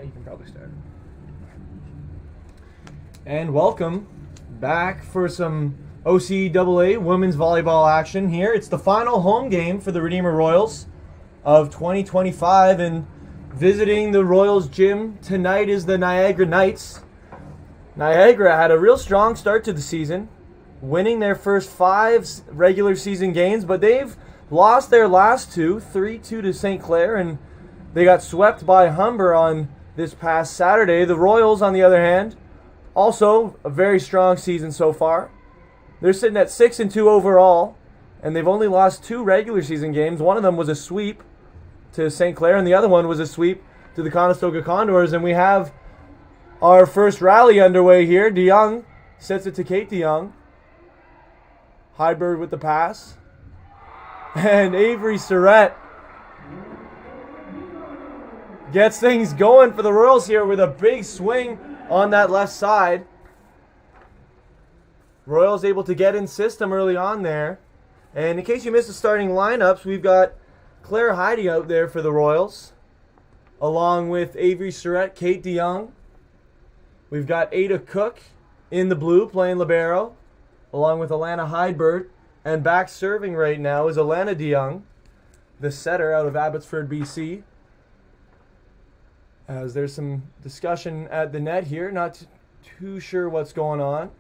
You can probably start. And welcome back for some OCAA women's volleyball action here. It's the final home game for the Redeemer Royals of 2025, and visiting the Royals gym tonight is the Niagara Knights. Niagara had a real strong start to the season, winning their first 5 regular season games, but they've lost their last 2, 3-2 to St. Clair, and they got swept by Humber on this past Saturday. The Royals, on the other hand, also a very strong season so far. They're sitting at 6-2 overall, and they've only lost 2 regular season games. One of them was a sweep to St. Clair, and the other one was a sweep to the Conestoga Condors. And we have our first rally underway here. DeYoung sets it to Kate DeYoung. Hybrid with the pass. And Avery Surratt gets things going for the Royals here with a big swing on that left side. Royals able to get in system early on there. And in case you missed the starting lineups, we've got Claire Heidi out there for the Royals, along with Avery Surratt, Kate DeYoung. We've got Ada Cook in the blue playing libero, along with Alana Hydberg. And back serving right now is Alana DeYoung, the setter out of Abbotsford, BC. As there's some discussion at the net here, not too sure what's going on.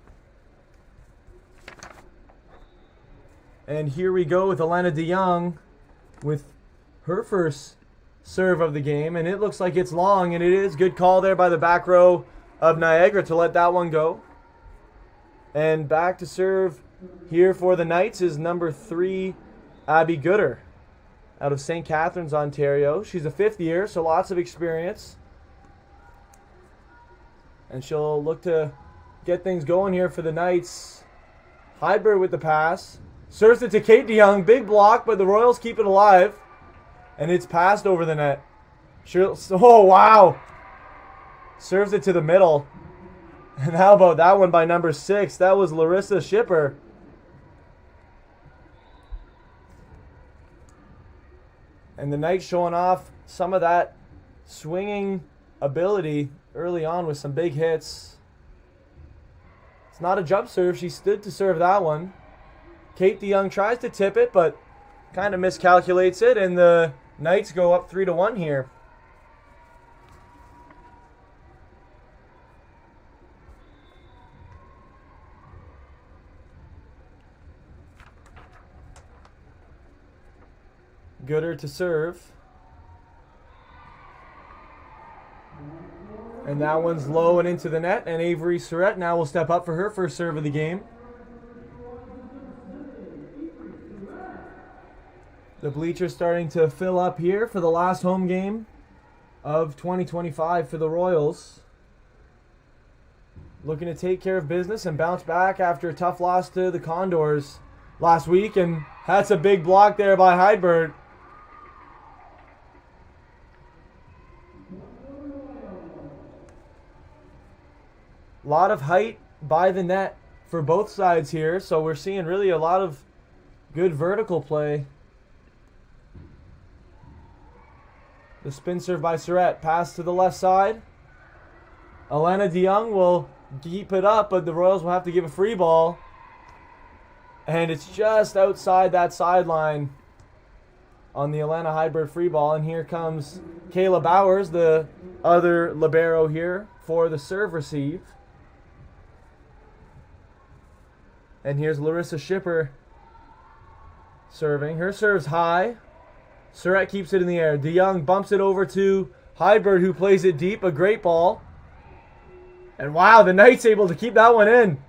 And here we go with Alana DeYoung with her first serve of the game, and it looks like it's long, and it is. Good call there by the back row of Niagara to let that one go. And back to serve here for the Knights is number 3, Abby Gooder, out of St. Catharines, Ontario. She's a 5th year, so lots of experience. And she'll look to get things going here for the Knights. Hydberg with the pass. Serves it to Kate DeYoung. Big block, but the Royals keep it alive. And it's passed over the net. Oh, wow. Serves it to the middle. And how about that one by number 6? That was Larissa Schipper. And the Knights showing off some of that swinging ability early on with some big hits. It's not a jump serve. She stood to serve that one. Kate DeYoung tries to tip it, but kind of miscalculates it, and the Knights go up 3-1 here. Gooder to serve. And that one's low and into the net, and Avery Surratt now will step up for her first serve of the game. The bleachers starting to fill up here for the last home game of 2025 for the Royals. Looking to take care of business and bounce back after a tough loss to the Condors last week, and that's a big block there by Hydberg. A lot of height by the net for both sides here, so we're seeing really a lot of good vertical play. The spin serve by Surratt. Pass to the left side. Alana DeYoung will keep it up, but the Royals will have to give a free ball. And it's just outside that sideline on the Alana Hydberg free ball. And here comes Kayla Bowers, the other libero here, for the serve receive. And here's Larissa Schipper serving. Her serve's high. Surratt keeps it in the air. DeYoung bumps it over to Hydberg, who plays it deep. A great ball. And wow, the Knights able to keep that one in.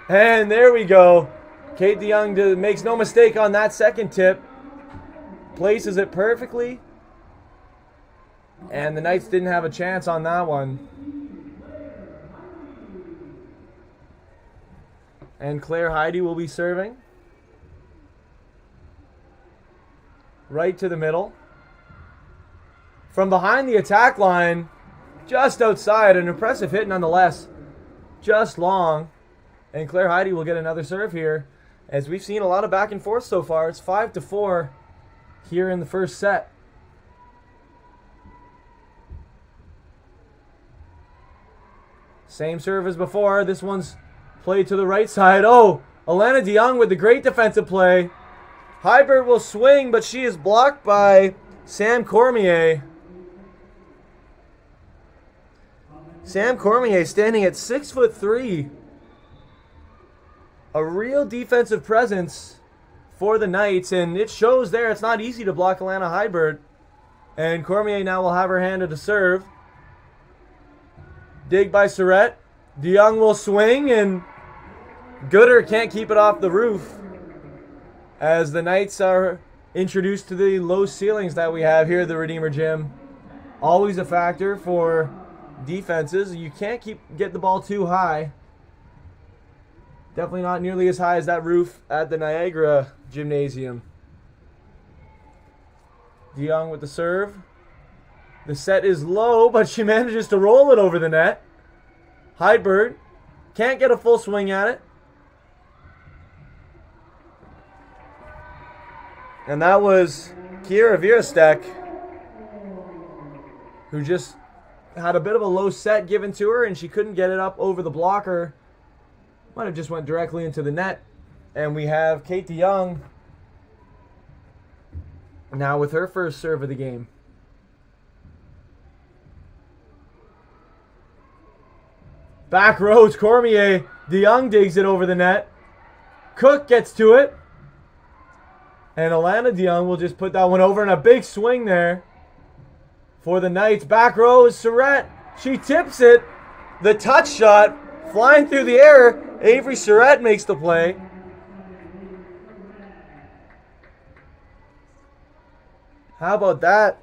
And there we go. Kate DeYoung makes no mistake on that second tip. Places it perfectly. And the Knights didn't have a chance on that one. And Claire Heidi will be serving. Right to the middle. From behind the attack line, just outside, an impressive hit nonetheless. Just long. And Claire Heidi will get another serve here. As we've seen a lot of back and forth so far. It's 5-4 here in the first set. Same serve as before. This one's played to the right side. Oh, Alana DeYoung with the great defensive play. Hybert will swing, but she is blocked by Sam Cormier. Sam Cormier standing at 6'3". A real defensive presence for the Knights, and it shows there. It's not easy to block Alana Hybert. And Cormier now will have her hand at the serve. Dig by Surratt. DeYoung will swing, and Gooder can't keep it off the roof. As the Knights are introduced to the low ceilings that we have here at the Redeemer Gym. Always a factor for defenses. You can't get the ball too high. Definitely not nearly as high as that roof at the Niagara Gymnasium. DeYoung with the serve. The set is low, but she manages to roll it over the net. Hybert can't get a full swing at it. And that was Kira Virastek, who just had a bit of a low set given to her, and she couldn't get it up over the blocker. Might have just went directly into the net. And we have Kate DeYoung now with her first serve of the game. Back rows, Cormier. DeYoung digs it over the net. Cook gets to it. And Alana DeYoung will just put that one over, and a big swing there for the Knights. Back row is Surratt. She tips it. The touch shot flying through the air. Avery Surratt makes the play. How about that?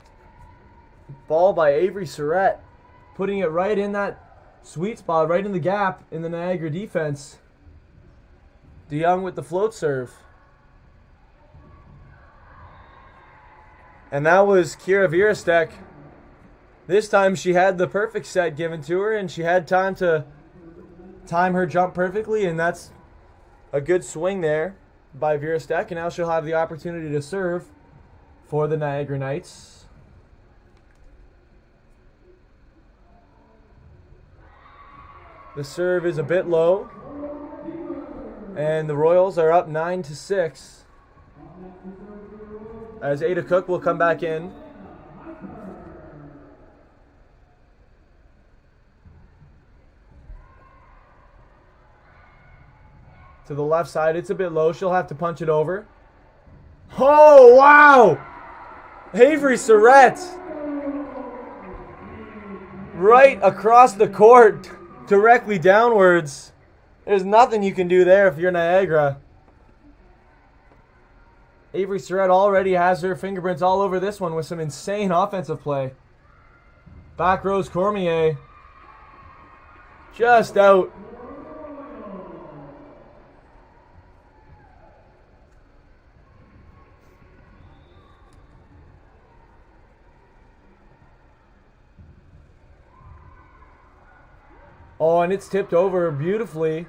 Ball by Avery Surratt. Putting it right in that sweet spot, right in the gap in the Niagara defense. DeYoung with the float serve. And that was Kira Virastek. This time she had the perfect set given to her, and she had time to time her jump perfectly, and that's a good swing there by Virastek. And now she'll have the opportunity to serve for the Niagara Knights. The serve is a bit low, and the Royals are up 9-6. As Ada Cook will come back in. To the left side, it's a bit low. She'll have to punch it over. Oh, wow! Avery Surratt. Right across the court, directly downwards. There's nothing you can do there if you're Niagara. Avery Surratt already has her fingerprints all over this one with some insane offensive play. Back rows Cormier. Just out. Oh, and it's tipped over beautifully.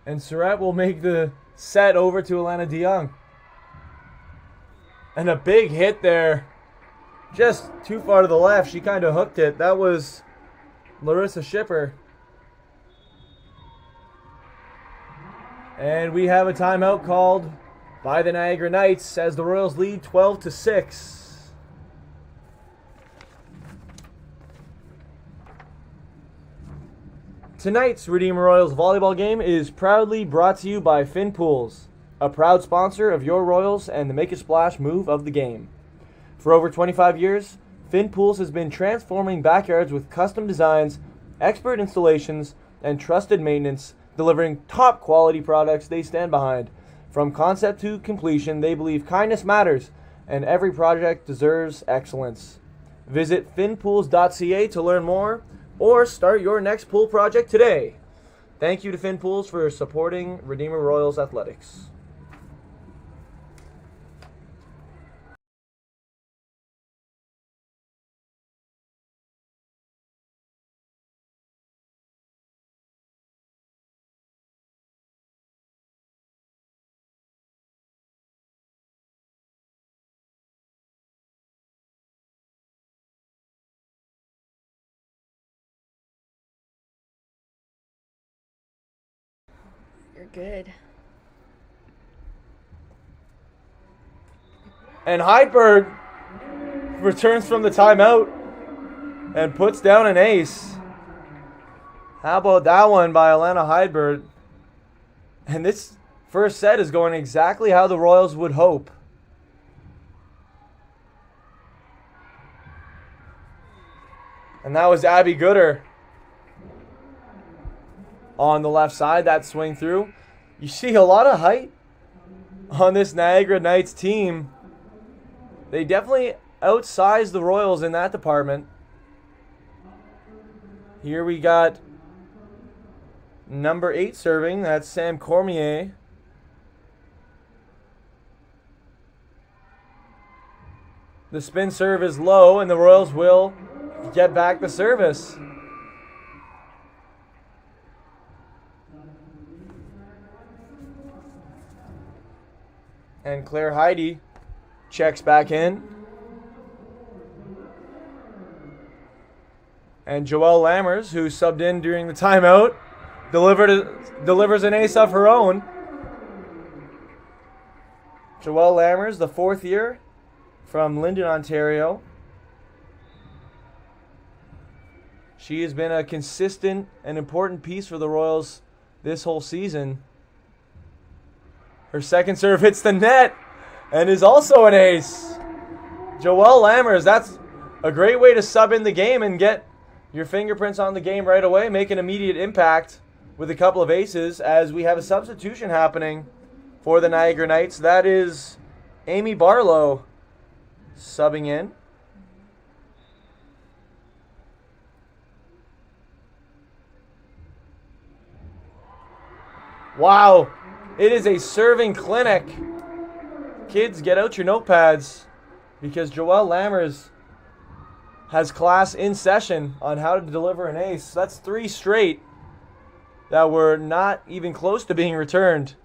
And Surratt will make the set over to Alana DeYoung. And a big hit there. Just too far to the left. She kind of hooked it. That was Larissa Schipper. And we have a timeout called by the Niagara Knights as the Royals lead 12-6. Tonight's Redeemer Royals volleyball game is proudly brought to you by Finn Pools, a proud sponsor of your Royals and the Make a Splash move of the game. For over 25 years, Finn Pools has been transforming backyards with custom designs, expert installations, and trusted maintenance, delivering top quality products they stand behind. From concept to completion, they believe kindness matters, and every project deserves excellence. Visit finpools.ca to learn more, or start your next pool project today. Thank you to Finn Pools for supporting Redeemer Royals Athletics. You're good. And Heidberg returns from the timeout and puts down an ace. How about that one by Alana Heidberg? And this first set is going exactly how the Royals would hope. And that was Abby Gooder on the left side, that swing through. You see a lot of height on this Niagara Knights team. They definitely outsized the Royals in that department. Here we got number 8 serving. That's Sam Cormier. The spin serve is low, and the Royals will get back the service. And Claire Heidi checks back in. And Joelle Lammers, who subbed in during the timeout, delivers an ace of her own. Joelle Lammers, the 4th year from Linden, Ontario. She has been a consistent and important piece for the Royals this whole season. Her second serve hits the net and is also an ace. Joelle Lammers, that's a great way to sub in the game and get your fingerprints on the game right away. Make an immediate impact with a couple of aces as we have a substitution happening for the Niagara Knights. That is Amy Barlow subbing in. Wow, it is a serving clinic. Kids, get out your notepads because Joelle Lammers has class in session on how to deliver an ace. That's 3 straight that were not even close to being returned.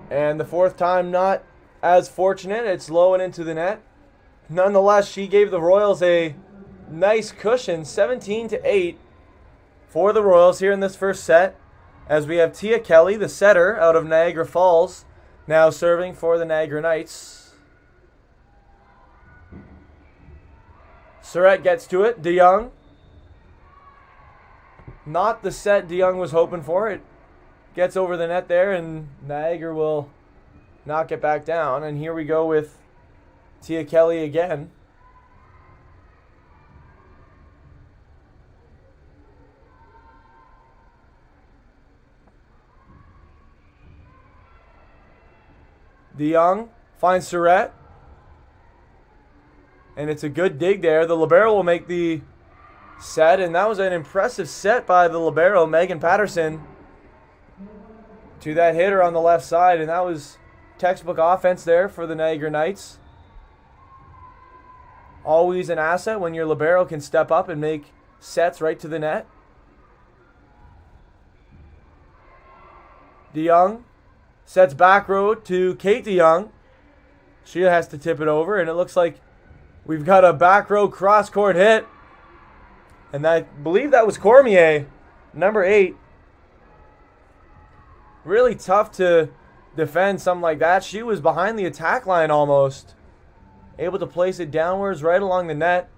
And the 4th time not as fortunate. It's low and into the net. Nonetheless, she gave the Royals a nice cushion, 17-8 for the Royals here in this first set, as we have Tia Kelly, the setter out of Niagara Falls, now serving for the Niagara Knights. Surratt gets to it. DeYoung. Not the set DeYoung was hoping for. It gets over the net there, and Niagara will knock it back down. And here we go with Tia Kelly again. DeYoung finds Surratt. And it's a good dig there. The libero will make the set. And that was an impressive set by the libero, Megan Patterson, to that hitter on the left side. And that was textbook offense there for the Niagara Knights. Always an asset when your libero can step up and make sets right to the net. DeYoung sets back row to Kate DeYoung. She has to tip it over, and it looks like we've got a back row cross-court hit. And I believe that was Cormier, number 8. Really tough to defend something like that. She was behind the attack line almost. Able to place it downwards right along the net.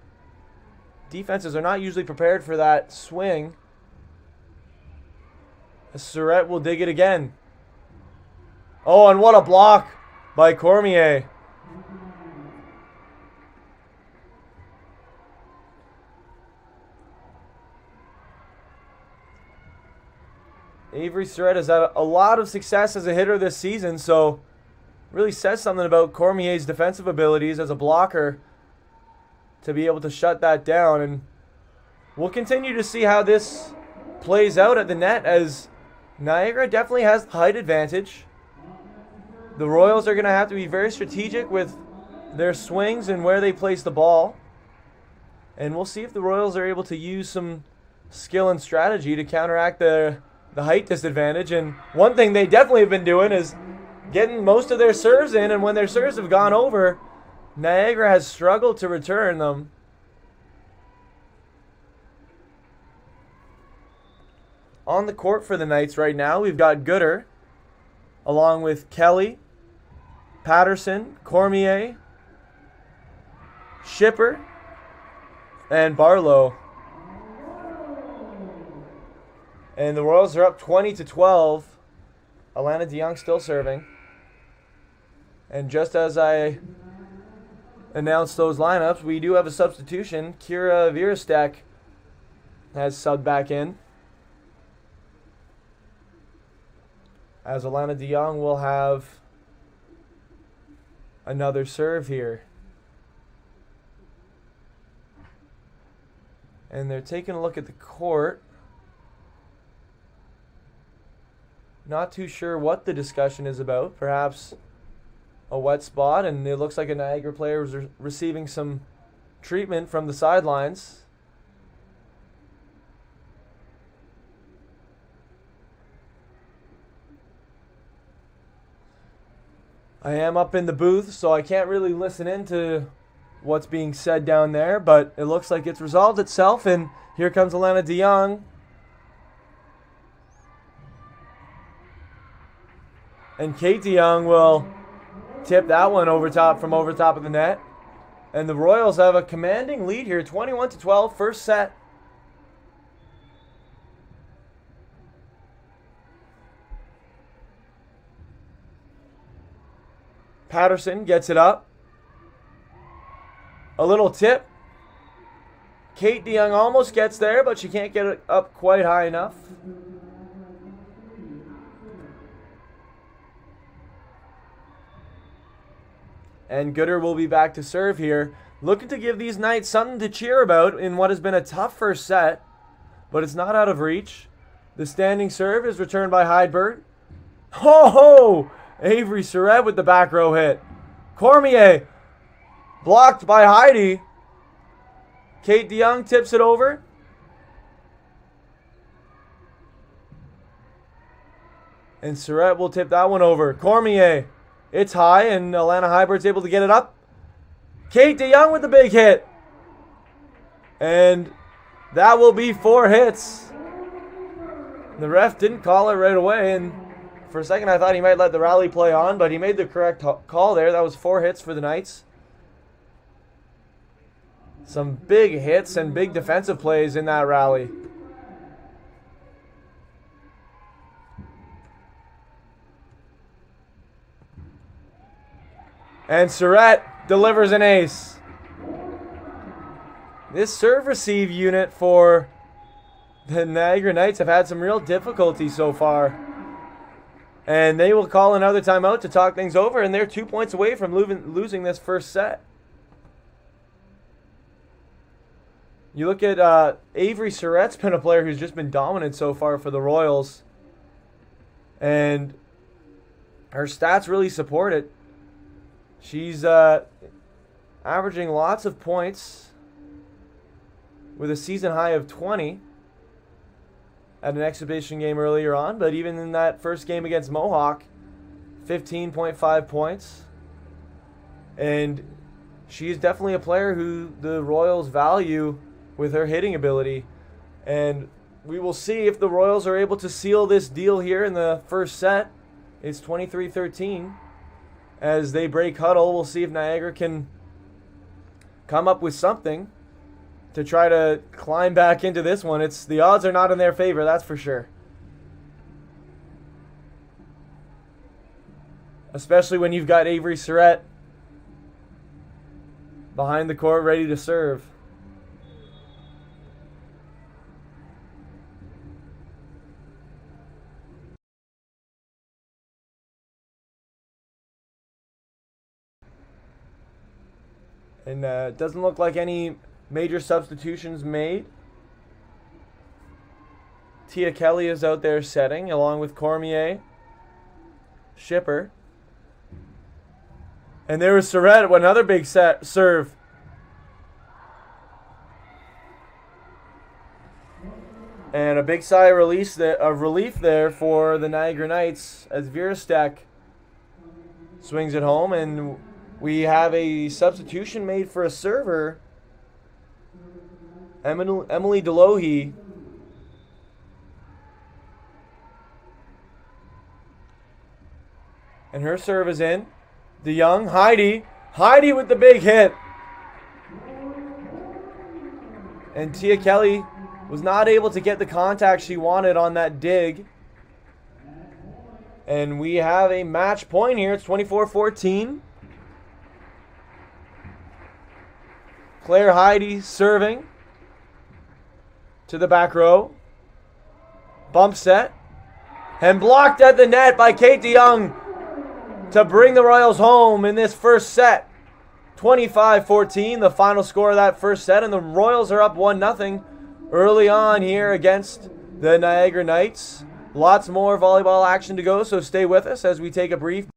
Defenses are not usually prepared for that swing. Surratt will dig it again. Oh, and what a block by Cormier. Avery Surratt has had a lot of success as a hitter this season, so really says something about Cormier's defensive abilities as a blocker to be able to shut that down. And we'll continue to see how this plays out at the net, as Niagara definitely has the height advantage. The Royals are going to have to be very strategic with their swings and where they place the ball. And we'll see if the Royals are able to use some skill and strategy to counteract the height disadvantage. And one thing they definitely have been doing is getting most of their serves in, and when their serves have gone over, Niagara has struggled to return them. on the court for the Knights right now. We've got Gooder, along with Kelly, Patterson, Cormier, Shipper, and Barlow. And the Royals are up 20-12. Alana DeYoung still serving. And just as I announced those lineups, we do have a substitution. Kira Virastek has subbed back in, as Alana DeYoung will have another serve here. And they're taking a look at the court. Not too sure what the discussion is about. Perhaps a wet spot, and it looks like a Niagara player was receiving some treatment from the sidelines. I am up in the booth, so I can't really listen into what's being said down there, but it looks like it's resolved itself, and here comes Alana DeYoung. And Kate DeYoung will tip that one over top of the net. And the Royals have a commanding lead here, 21-12, first set. Patterson gets it up. A little tip. Kate DeYoung almost gets there, but she can't get it up quite high enough. And Gooder will be back to serve here, looking to give these Knights something to cheer about in what has been a tough first set, but it's not out of reach. The standing serve is returned by Heidberg. Ho! Avery Surratt with the back row hit. Cormier blocked by Heidi. Kate DeYoung tips it over. And Surratt will tip that one over. Cormier. It's high, and Alana Heibert's able to get it up. Kate DeYoung with the big hit. And that will be 4 hits. The ref didn't call it right away, and for a second I thought he might let the rally play on, but he made the correct call there. That was 4 hits for the Knights. Some big hits and big defensive plays in that rally. And Surratt delivers an ace. This serve-receive unit for the Niagara Knights have had some real difficulty so far. And they will call another timeout to talk things over, and they're 2 points away from losing this first set. You look at Avery Surratt's been a player who's just been dominant so far for the Royals. And her stats really support it. She's averaging lots of points with a season high of 20 at an exhibition game earlier on. But even in that first game against Mohawk, 15.5 points. And she's definitely a player who the Royals value with her hitting ability. And we will see if the Royals are able to seal this deal here in the first set. It's 23-13. As they break huddle, we'll see if Niagara can come up with something to try to climb back into this one. The odds are not in their favor, that's for sure. Especially when you've got Avery Surratt behind the court ready to serve. And it doesn't look like any major substitutions made. Tia Kelly is out there setting, along with Cormier, Shipper. And there was Surratt with another big serve. And a big sigh of relief there for the Niagara Knights as Virastek swings it home, and we have a substitution made for a server. Emily Delohe And her serve is in. DeYoung, Heidi with the big hit. And Tia Kelly was not able to get the contact she wanted on that dig. And we have a match point here. It's 24-14. Claire Heidi serving to the back row. Bump set. And blocked at the net by Kate DeYoung to bring the Royals home in this first set. 25-14, the final score of that first set. And the Royals are up 1-0 early on here against the Niagara Knights. Lots more volleyball action to go, so stay with us as we take a brief.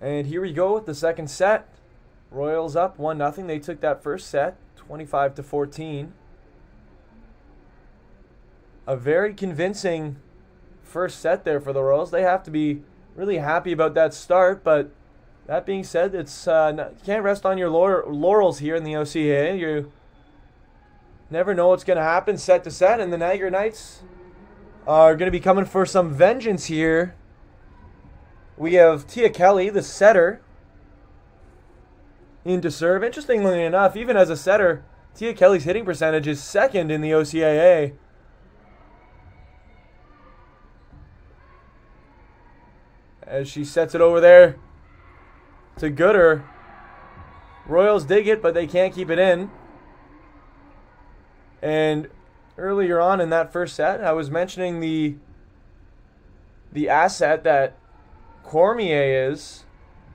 And here we go with the second set. Royals up 1-0. They took that first set, 25-14. A very convincing first set there for the Royals. They have to be really happy about that start, but that being said, it's you can't rest on your laurels here in the OCAA. You never know what's going to happen set to set, and the Niagara Knights are going to be coming for some vengeance here. We have Tia Kelly, the setter, into serve. Interestingly enough, even as a setter, Tia Kelly's hitting percentage is second in the OCAA. As she sets it over there to Gooder. Royals dig it, but they can't keep it in. And earlier on in that first set, I was mentioning the asset that Cormier is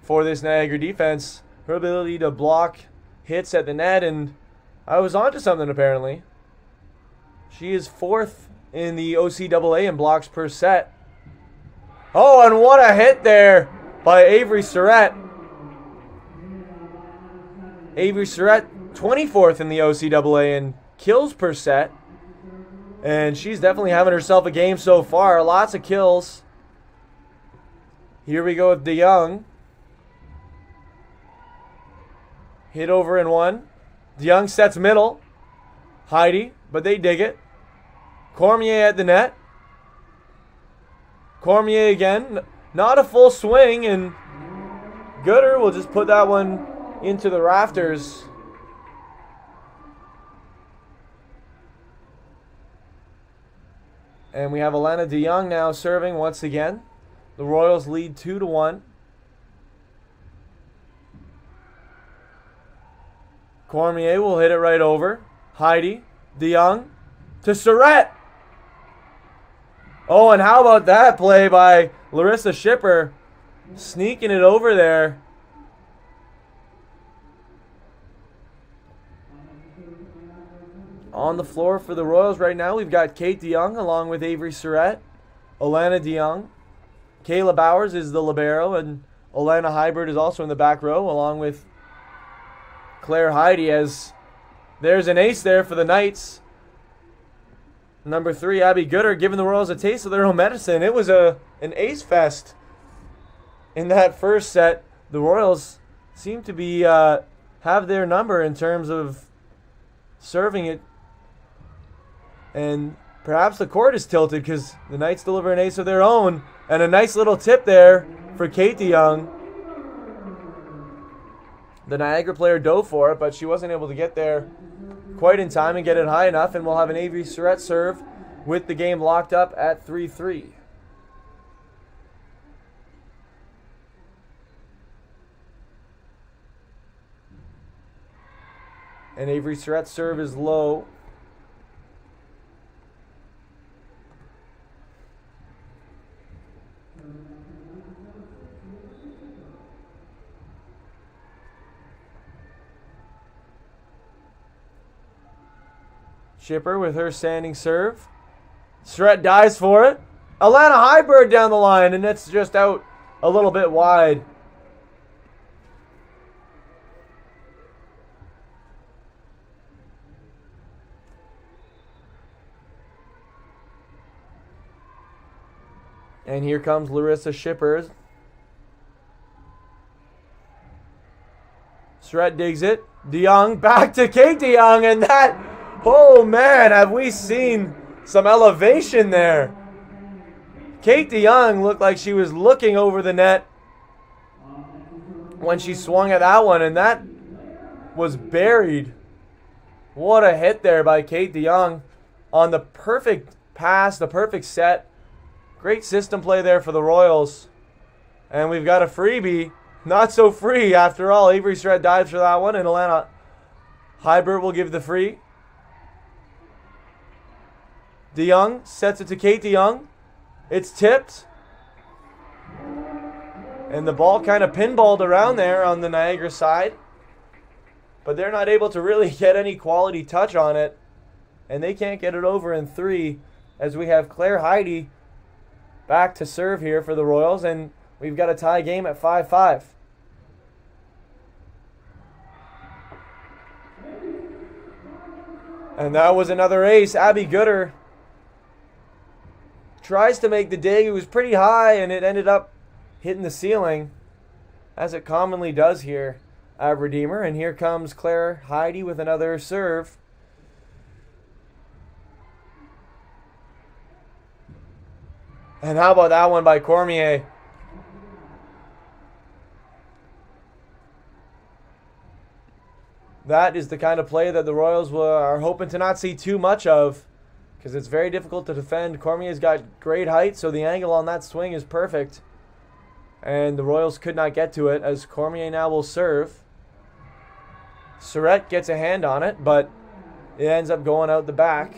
for this Niagara defense. Her ability to block hits at the net, and I was onto something apparently. She is 4th in the OCAA in blocks per set. Oh, and what a hit there by Avery Surratt. Avery Surratt, 24th in the OCAA in kills per set. And she's definitely having herself a game so far. Lots of kills. Here we go with DeYoung. Hit over in one. DeYoung sets middle. Heidi, but they dig it. Cormier at the net. Cormier again. Not a full swing, and Gooder will just put that one into the rafters. And we have Alana DeYoung now serving once again. The Royals lead 2-1. Cormier will hit it right over. Heidi, DeYoung to Surratt. Oh, and how about that play by Larissa Schipper, sneaking it over there. On the floor for the Royals right now, we've got Kate DeYoung along with Avery Surratt, Alana DeYoung. Kayla Bowers is the libero, and Alana Hybert is also in the back row along with Claire Heidi, as there's an ace there for the Knights. Number 3, Abby Gooder, giving the Royals a taste of their own medicine. It was an ace fest in that first set. The Royals seem to be have their number in terms of serving it. And perhaps the court is tilted because the Knights deliver an ace of their own. And a nice little tip there for Kate DeYoung. The Niagara player dove for it, but she wasn't able to get there quite in time and get it high enough. And we'll have an Avery Surratt serve with the game locked up at 3-3. And Avery Surratt's serve is low. Schipper with her standing serve. Surratt dives for it. Alana Hybert down the line, and it's just out a little bit wide. And here comes Larissa Schipper. Surratt digs it. DeYoung back to Kate DeYoung, and that, oh man, have we seen some elevation there. Kate DeYoung looked like she was looking over the net when she swung at that one, and that was buried. What a hit there by Kate DeYoung on the perfect pass, the perfect set. Great system play there for the Royals. And we've got a freebie. Not so free after all. Avery Surratt dives for that one, and Alana Hybert will give the free. DeYoung sets it to Kate DeYoung. It's tipped. And the ball kind of pinballed around there on the Niagara side. But they're not able to really get any quality touch on it. And they can't get it over in 3, as we have Claire Heidi back to serve here for the Royals. And we've got a tie game at 5-5. And that was another ace. Abby Gooder tries to make the dig. It was pretty high, and it ended up hitting the ceiling, as it commonly does here at Redeemer. And here comes Claire Heidi with another serve. And how about that one by Cormier? That is the kind of play that the Royals are hoping to not see too much of, because it's very difficult to defend. Cormier's got great height, so the angle on that swing is perfect. And the Royals could not get to it, as Cormier now will serve. Surratt gets a hand on it, but it ends up going out the back.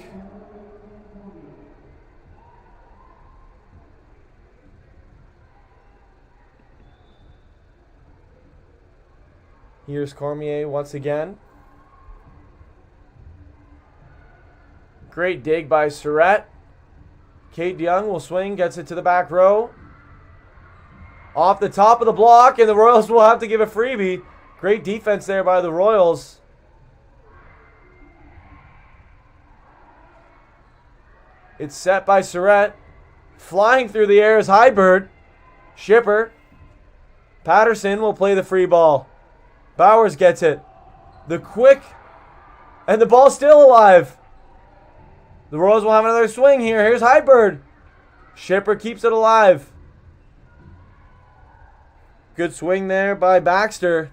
Here's Cormier once again. Great dig by Surratt. Kate DeYoung will swing, gets it to the back row. Off the top of the block, and the Royals will have to give a freebie. Great defense there by the Royals. It's set by Surratt. Flying through the air is Hybird. Shipper. Patterson will play the free ball. Bowers gets it. The quick, and the ball's still alive. The Royals will have another swing here. Here's Hybird. Shipper keeps it alive. Good swing there by Baxter.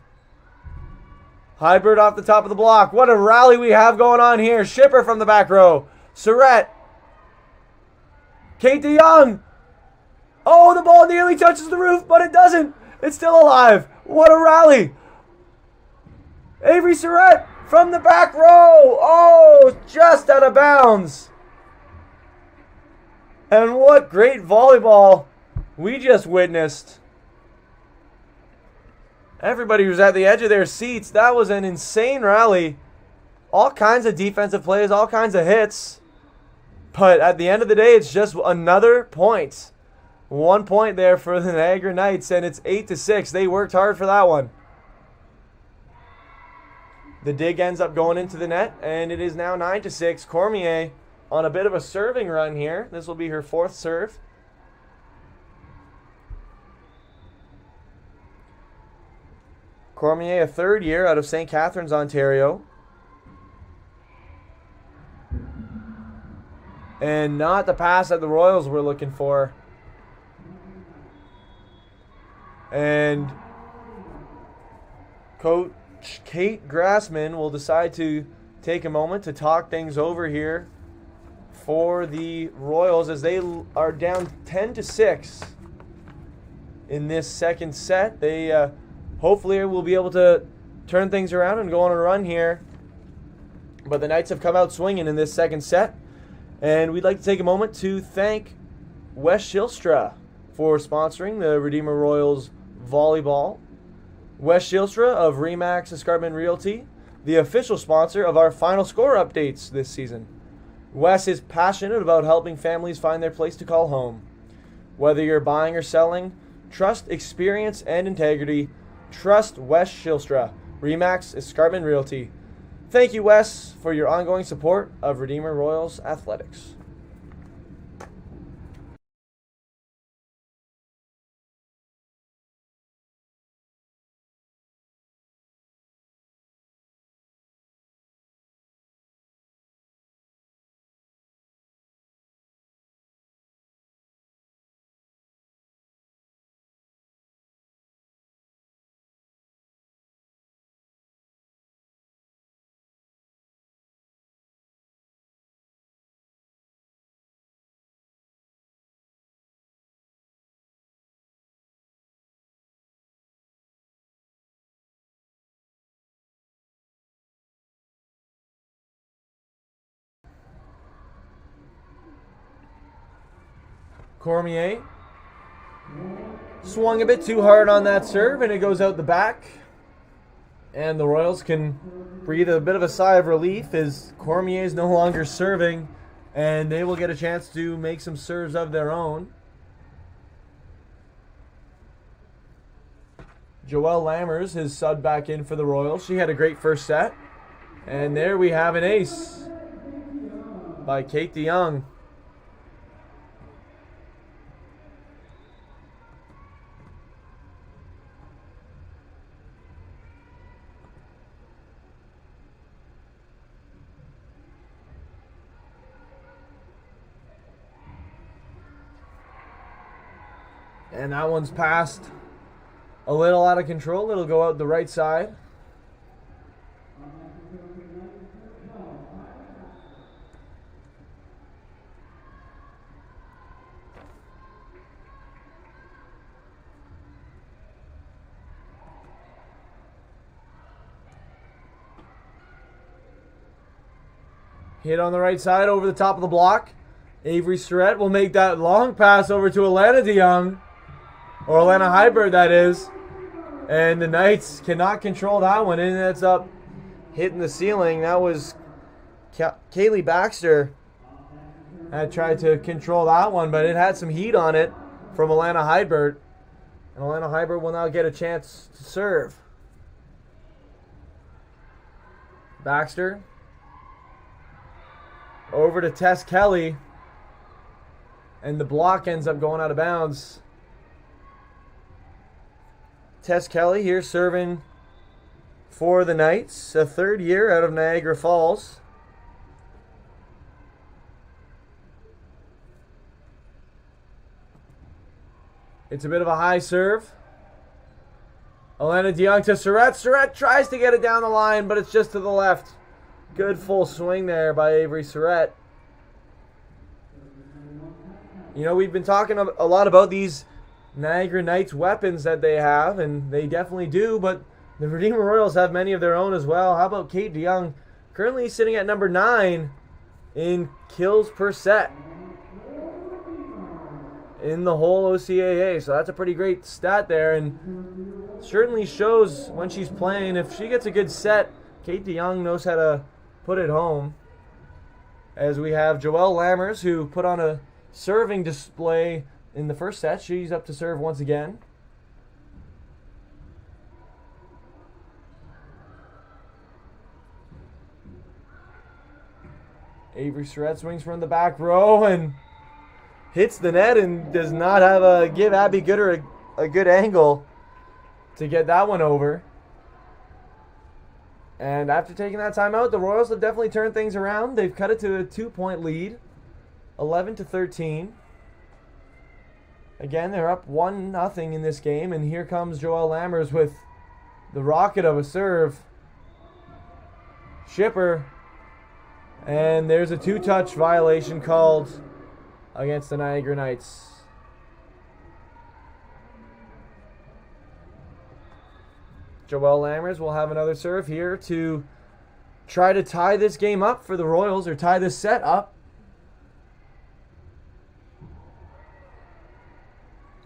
Hybird off the top of the block. What a rally we have going on here. Shipper from the back row. Surratt. Kate DeYoung. Oh, the ball nearly touches the roof, but it doesn't. It's still alive. What a rally. Avery Surratt from the back row. Oh, just out of bounds. And what great volleyball we just witnessed. Everybody was at the edge of their seats. That was an insane rally. All kinds of defensive plays, all kinds of hits. But at the end of the day, it's just another point. 1 point there for the Niagara Knights, and it's 8-6. They worked hard for that one. The dig ends up going into the net, and it is now 9-6. Cormier on a bit of a serving run here. This will be her 4th serve. Cormier, a 3rd year out of St. Catharines, Ontario. And not the pass that the Royals were looking for. And Coach Kate Grassman will decide to take a moment to talk things over here for the Royals as they are down 10-6 in this second set. They hopefully will be able to turn things around and go on a run here. But the Knights have come out swinging in this second set. And we'd like to take a moment to thank Wes Shilstra for sponsoring the Redeemer Royals Volleyball. Wes Shilstra of Remax Escarpment Realty, the official sponsor of our Final Score updates this season. Wes is passionate about helping families find their place to call home. Whether you're buying or selling, trust, experience, and integrity. Trust Wes Shilstra, Remax Escarpment Realty. Thank you, Wes, for your ongoing support of Redeemer Royals Athletics. Cormier swung a bit too hard on that serve, and it goes out the back. And the Royals can breathe a bit of a sigh of relief as Cormier is no longer serving, and they will get a chance to make some serves of their own. Joelle Lammers has subbed back in for the Royals. She had a great first set. And there we have an ace by Kate DeYoung. And that one's passed a little out of control. It'll go out the right side. Hit on the right side over the top of the block. Avery Surratt will make that long pass over to Alana DeYoung. Or Alana Hybird, that is. And the Knights cannot control that one, and it ends up hitting the ceiling. That was Kaylee Baxter had tried to control that one, but it had some heat on it from Alana Heibert. And Alana Heibert will now get a chance to serve. Baxter over to Tess Kelly. And the block ends up going out of bounds. Tess Kelly here serving for the Knights. A third year out of Niagara Falls. It's a bit of a high serve. Alana DeYoung to Surratt. Surratt tries to get it down the line, but it's just to the left. Good full swing there by Avery Surratt. You know, we've been talking a lot about these Niagara Knights weapons that they have, and they definitely do, but the Redeemer Royals have many of their own as well. How about Kate DeYoung, currently sitting at number 9 in kills per set in the whole OCAA. So that's a pretty great stat there, and certainly shows when she's playing. If she gets a good set, Kate DeYoung knows how to put it home. As we have Joelle Lammers, who put on a serving display in the first set. She's up to serve once again. Avery Surratt swings from the back row and hits the net and does not have a give Abby Gooder a good angle to get that one over. And after taking that timeout, the Royals have definitely turned things around. They've cut it to a 2-point lead, 11-13. Again, they're up 1-0 in this game, and here comes Joelle Lammers with the rocket of a serve. Shipper, and there's a 2-touch violation called against the Niagara Knights. Joelle Lammers will have another serve here to try to tie this game up for the Royals, or tie this set up.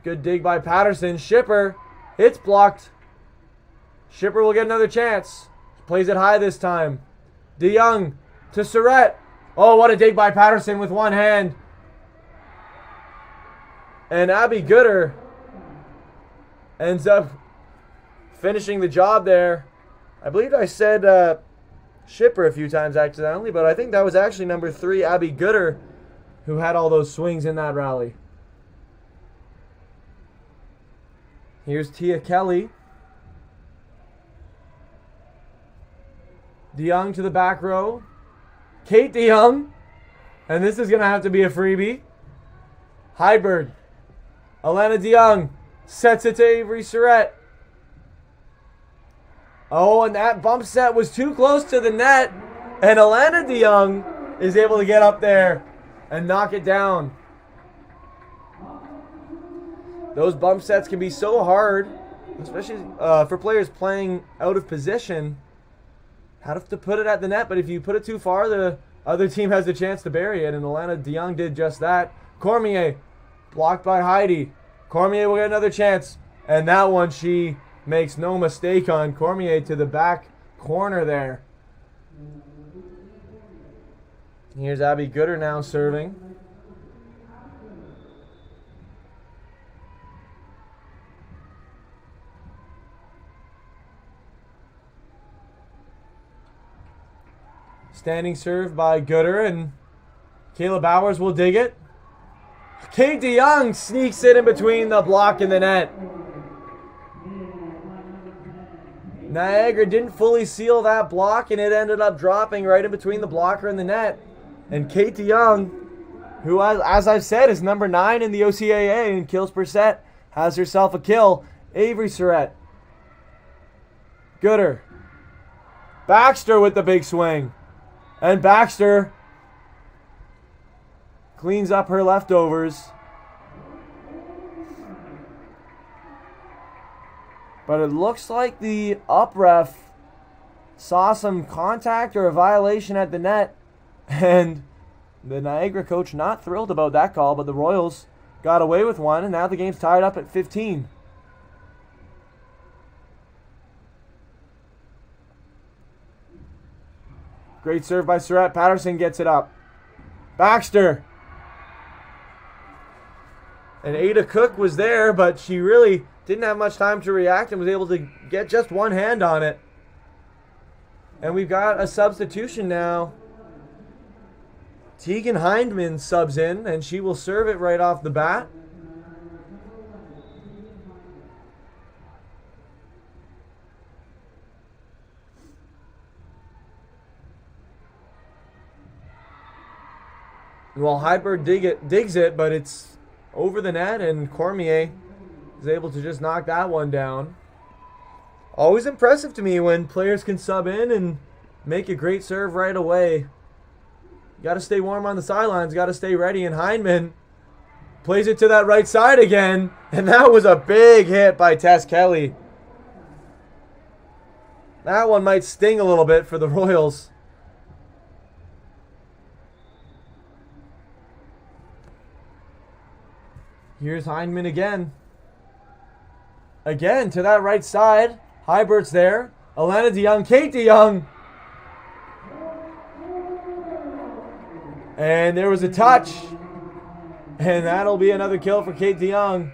Good dig by Patterson. Shipper, it's blocked. Shipper will get another chance. Plays it high this time. DeYoung to Surratt. Oh, what a dig by Patterson with one hand. And Abby Gooder ends up finishing the job there. I believe I said Shipper a few times accidentally, but I think that was actually number 3, Abby Gooder, who had all those swings in that rally. Here's Tia Kelly. DeYoung to the back row. Kate DeYoung. And this is going to have to be a freebie. Heibert. Alana DeYoung sets it to Avery Surratt. Oh, and that bump set was too close to the net. And Alana DeYoung is able to get up there and knock it down. Those bump sets can be so hard, especially for players playing out of position. Have to put it at the net, but if you put it too far, the other team has a chance to bury it, and Alana DeYoung did just that. Cormier, blocked by Heidi. Cormier will get another chance, and that one she makes no mistake on. Cormier to the back corner there. Here's Abby Gooder now serving. Standing serve by Gooder, and Kayla Bowers will dig it. Kate DeYoung sneaks it in between the block and the net. Niagara didn't fully seal that block, and it ended up dropping right in between the blocker and the net. And Kate DeYoung, who, as I've said, is number 9 in the OCAA in kills per set, has herself a kill. Avery Surratt. Gooder. Baxter with the big swing. And Baxter cleans up her leftovers. But it looks like the up ref saw some contact or a violation at the net. And the Niagara coach not thrilled about that call, but the Royals got away with one, and now the game's tied up at 15. Great serve by Surratt. Patterson gets it up. Baxter. And Ada Cook was there, but she really didn't have much time to react and was able to get just one hand on it. And we've got a substitution now. Tegan Hindman subs in, and she will serve it right off the bat. Well, Hybrid digs it, but it's over the net, and Cormier is able to just knock that one down. Always impressive to me when players can sub in and make a great serve right away. Got to stay warm on the sidelines, got to stay ready, and Hindman plays it to that right side again, and that was a big hit by Tess Kelly. That one might sting a little bit for the Royals. Here's Hindman again. Again to that right side. Hybert's there. Alana DeYoung, Kate DeYoung. And there was a touch. And that'll be another kill for Kate DeYoung.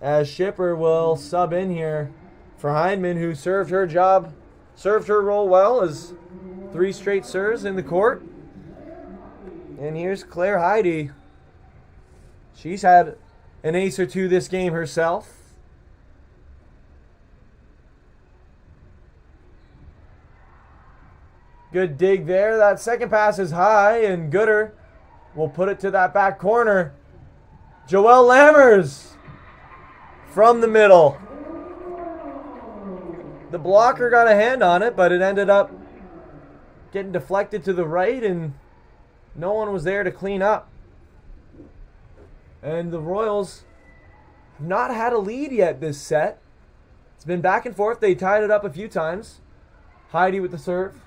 As Shipper will sub in here for Hindman, who served her role well as 3 straight serves in the court. And here's Claire Heide. She's had an ace or two this game herself. Good dig there. That second pass is high, and Gooder will put it to that back corner. Joelle Lammers from the middle. The blocker got a hand on it, but it ended up getting deflected to the right, and no one was there to clean up. And the Royals have not had a lead yet this set. It's been back and forth. They tied it up a few times. Heide with the serve.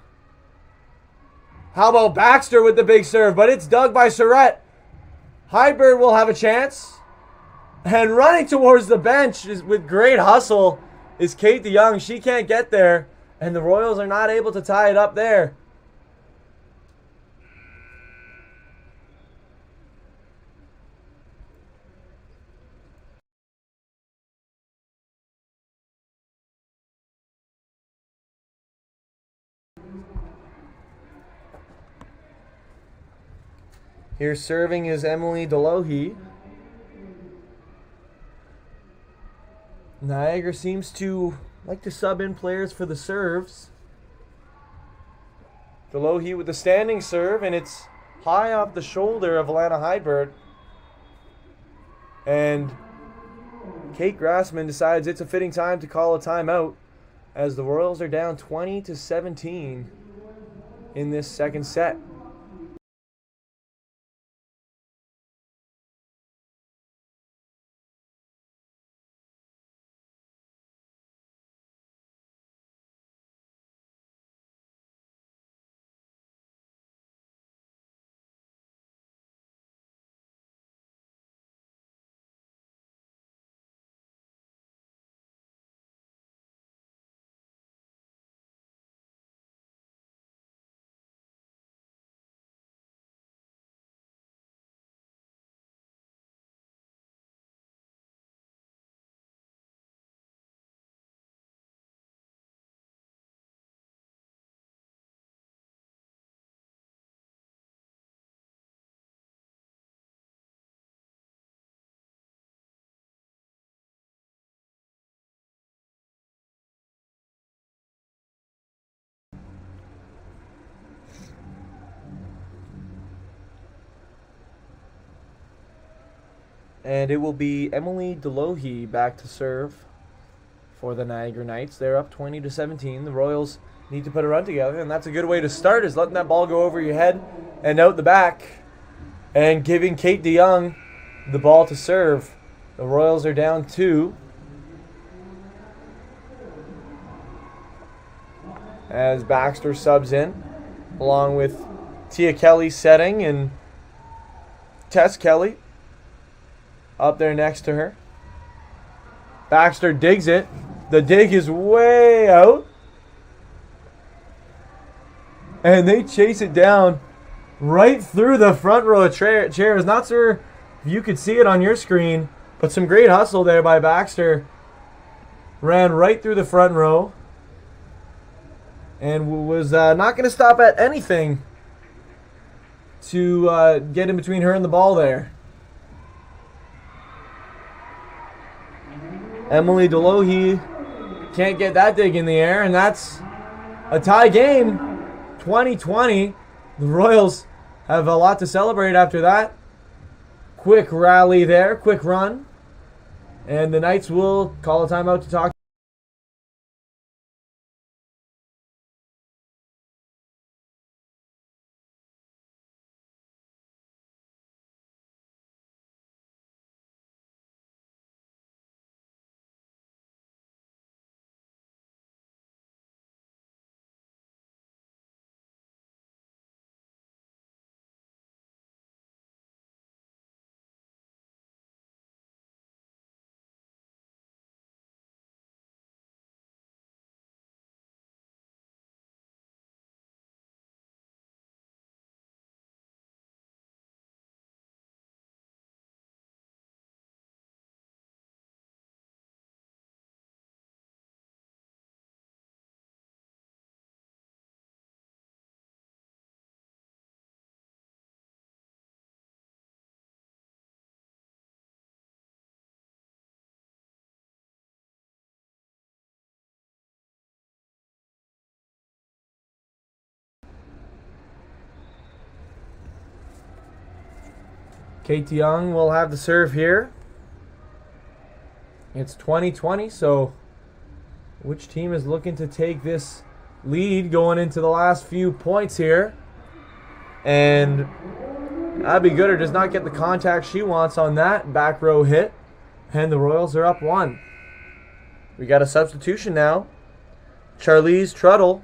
How about Baxter with the big serve? But it's dug by Surratt. Hybrid will have a chance. And running towards the bench is with great hustle is Kate DeYoung. She can't get there. And the Royals are not able to tie it up there. Here serving is Emily Delohe. Niagara seems to like to sub in players for the serves. Delohe with the standing serve, and it's high off the shoulder of Alana Hybert. And Kate Grassman decides it's a fitting time to call a timeout as the Royals are down 20-17 in this second set. And it will be Emily Delohe back to serve for the Niagara Knights. They're up 20-17. The Royals need to put a run together, and that's a good way to start, is letting that ball go over your head and out the back and giving Kate DeYoung the ball to serve. The Royals are down 2. As Baxter subs in, along with Tia Kelly setting and Tess Kelly up there next to her. Baxter digs it. The dig is way out. And they chase it down right through the front row of chairs. Not sure if you could see it on your screen, but some great hustle there by Baxter. Ran right through the front row and was not going to stop at anything to get in between her and the ball there. Emily Delohe can't get that dig in the air, and that's a tie game. 2020. The Royals have a lot to celebrate after that. Quick rally there, quick run. And the Knights will call a timeout to talk. Kate Young will have the serve here. It's 2020, so which team is looking to take this lead going into the last few points here? And Abby Gooder does not get the contact she wants on that back row hit, and the Royals are up 1. We got a substitution now. Charlize Trudell.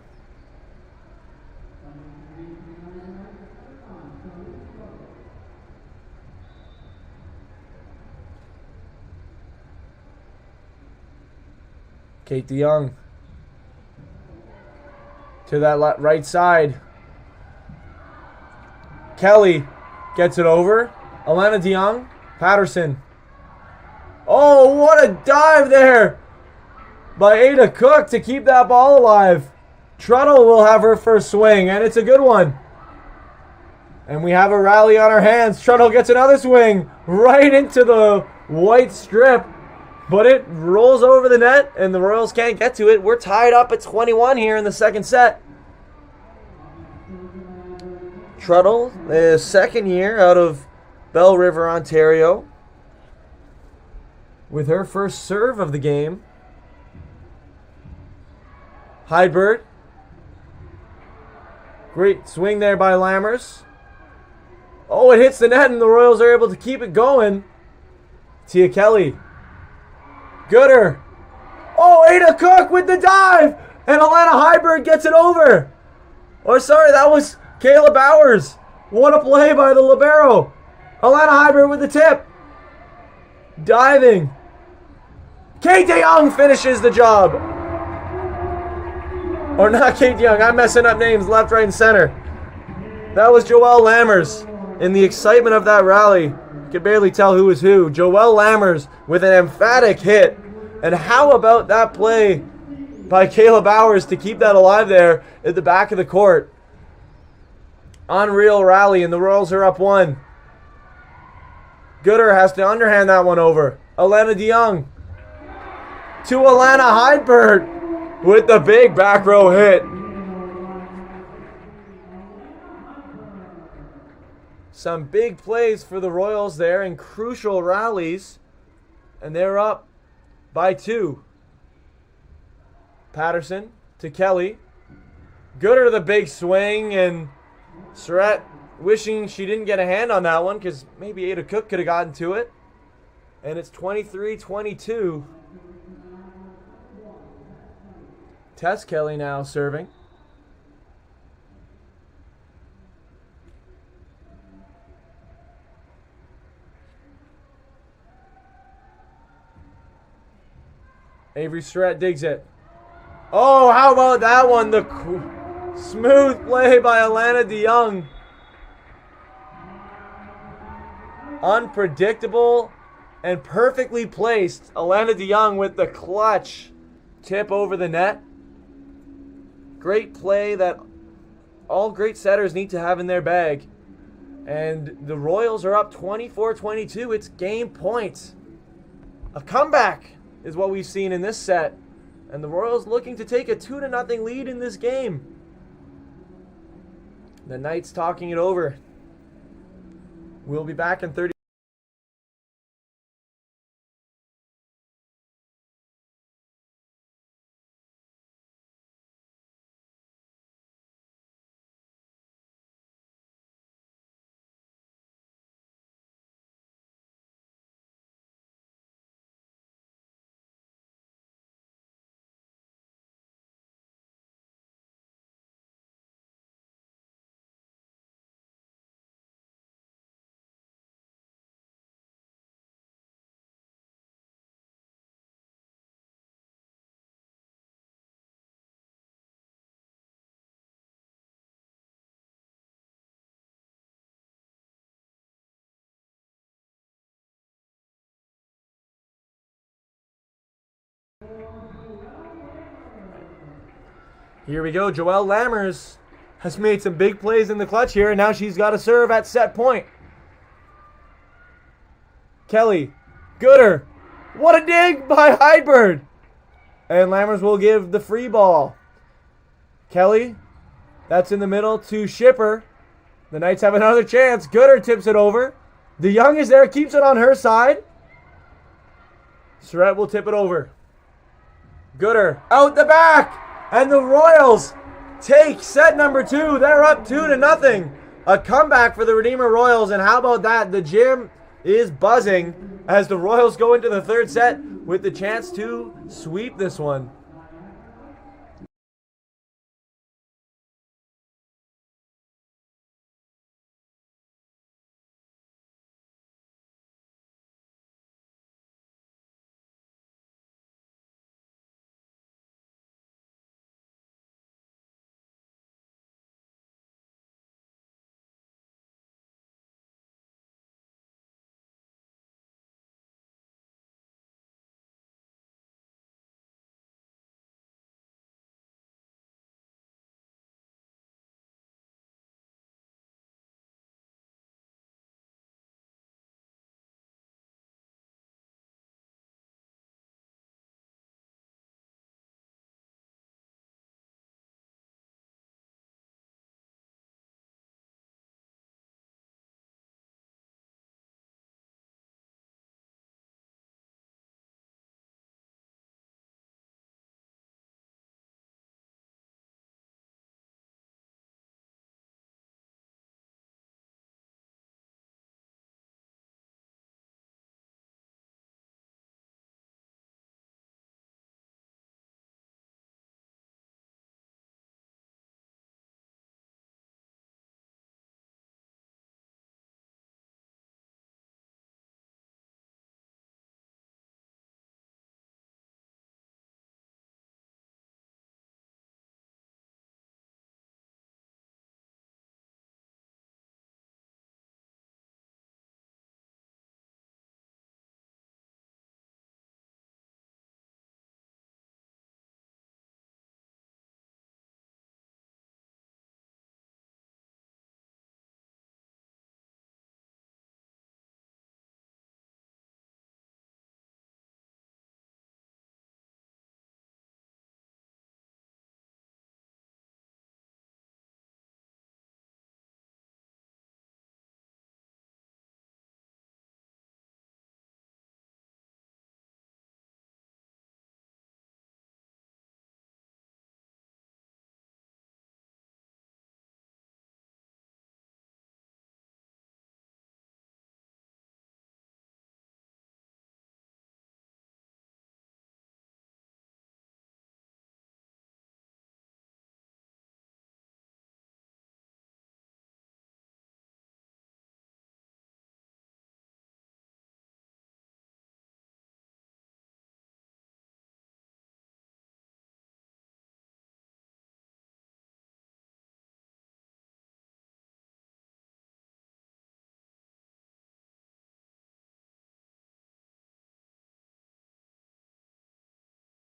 Kate DeYoung to that right side. Kelly gets it over. Alana DeYoung. Patterson. Oh, what a dive there by Ada Cook to keep that ball alive. Trudell will have her first swing, and it's a good one. And we have a rally on our hands. Trudell gets another swing right into the white strip. But it rolls over the net, and the Royals can't get to it. We're tied up at 21 here in the second set. Trudell, the second year out of Bell River, Ontario, with her first serve of the game. Heidbert. Great swing there by Lammers. Oh, it hits the net, and the Royals are able to keep it going. Tia Kelly. Gooder. Oh, Ada Cook with the dive. And Alana Heidbert gets it over. Oh, sorry, that was Kayla Bowers. What a play by the libero. Alana Heidbert with the tip. Diving. Kate DeYoung finishes the job. Or not Kate DeYoung. I'm messing up names left, right, and center. That was Joelle Lammers. In the excitement of that rally, could barely tell who was who. Joelle Lammers with an emphatic hit. And how about that play by Kayla Bowers to keep that alive there at the back of the court? Unreal rally, and the Royals are up 1. Gooder has to underhand that one over. Alana DeYoung to Alana Heidbert with the big back row hit. Some big plays for the Royals there and crucial rallies. And they're up by 2. Patterson to Kelly. Gooder the big swing, and Surratt wishing she didn't get a hand on that one because maybe Ada Cook could have gotten to it. And it's 23-22. Tess Kelly now serving. Avery Surratt digs it. Oh, how about that one? Smooth play by Alana DeYoung. Unpredictable and perfectly placed. Alana DeYoung with the clutch tip over the net. Great play that all great setters need to have in their bag. And the Royals are up 24-22. It's game point. A comeback is what we've seen in this set. And the Royals looking to take a 2-0 lead in this game. The Knights talking it over. We'll be back in 30. Here we go. Joelle Lammers has made some big plays in the clutch here, and now she's got to serve at set point. Kelly, Gooder. What a dig by Heidberg. And Lammers will give the free ball. Kelly, that's in the middle to Shipper. The Knights have another chance. Gooder tips it over. DeYoung is there, keeps it on her side. Surratt will tip it over. Gooder out the back. And the Royals take set number 2. They're up 2-0. A comeback for the Redeemer Royals. And how about that? The gym is buzzing as the Royals go into the third set with the chance to sweep this one.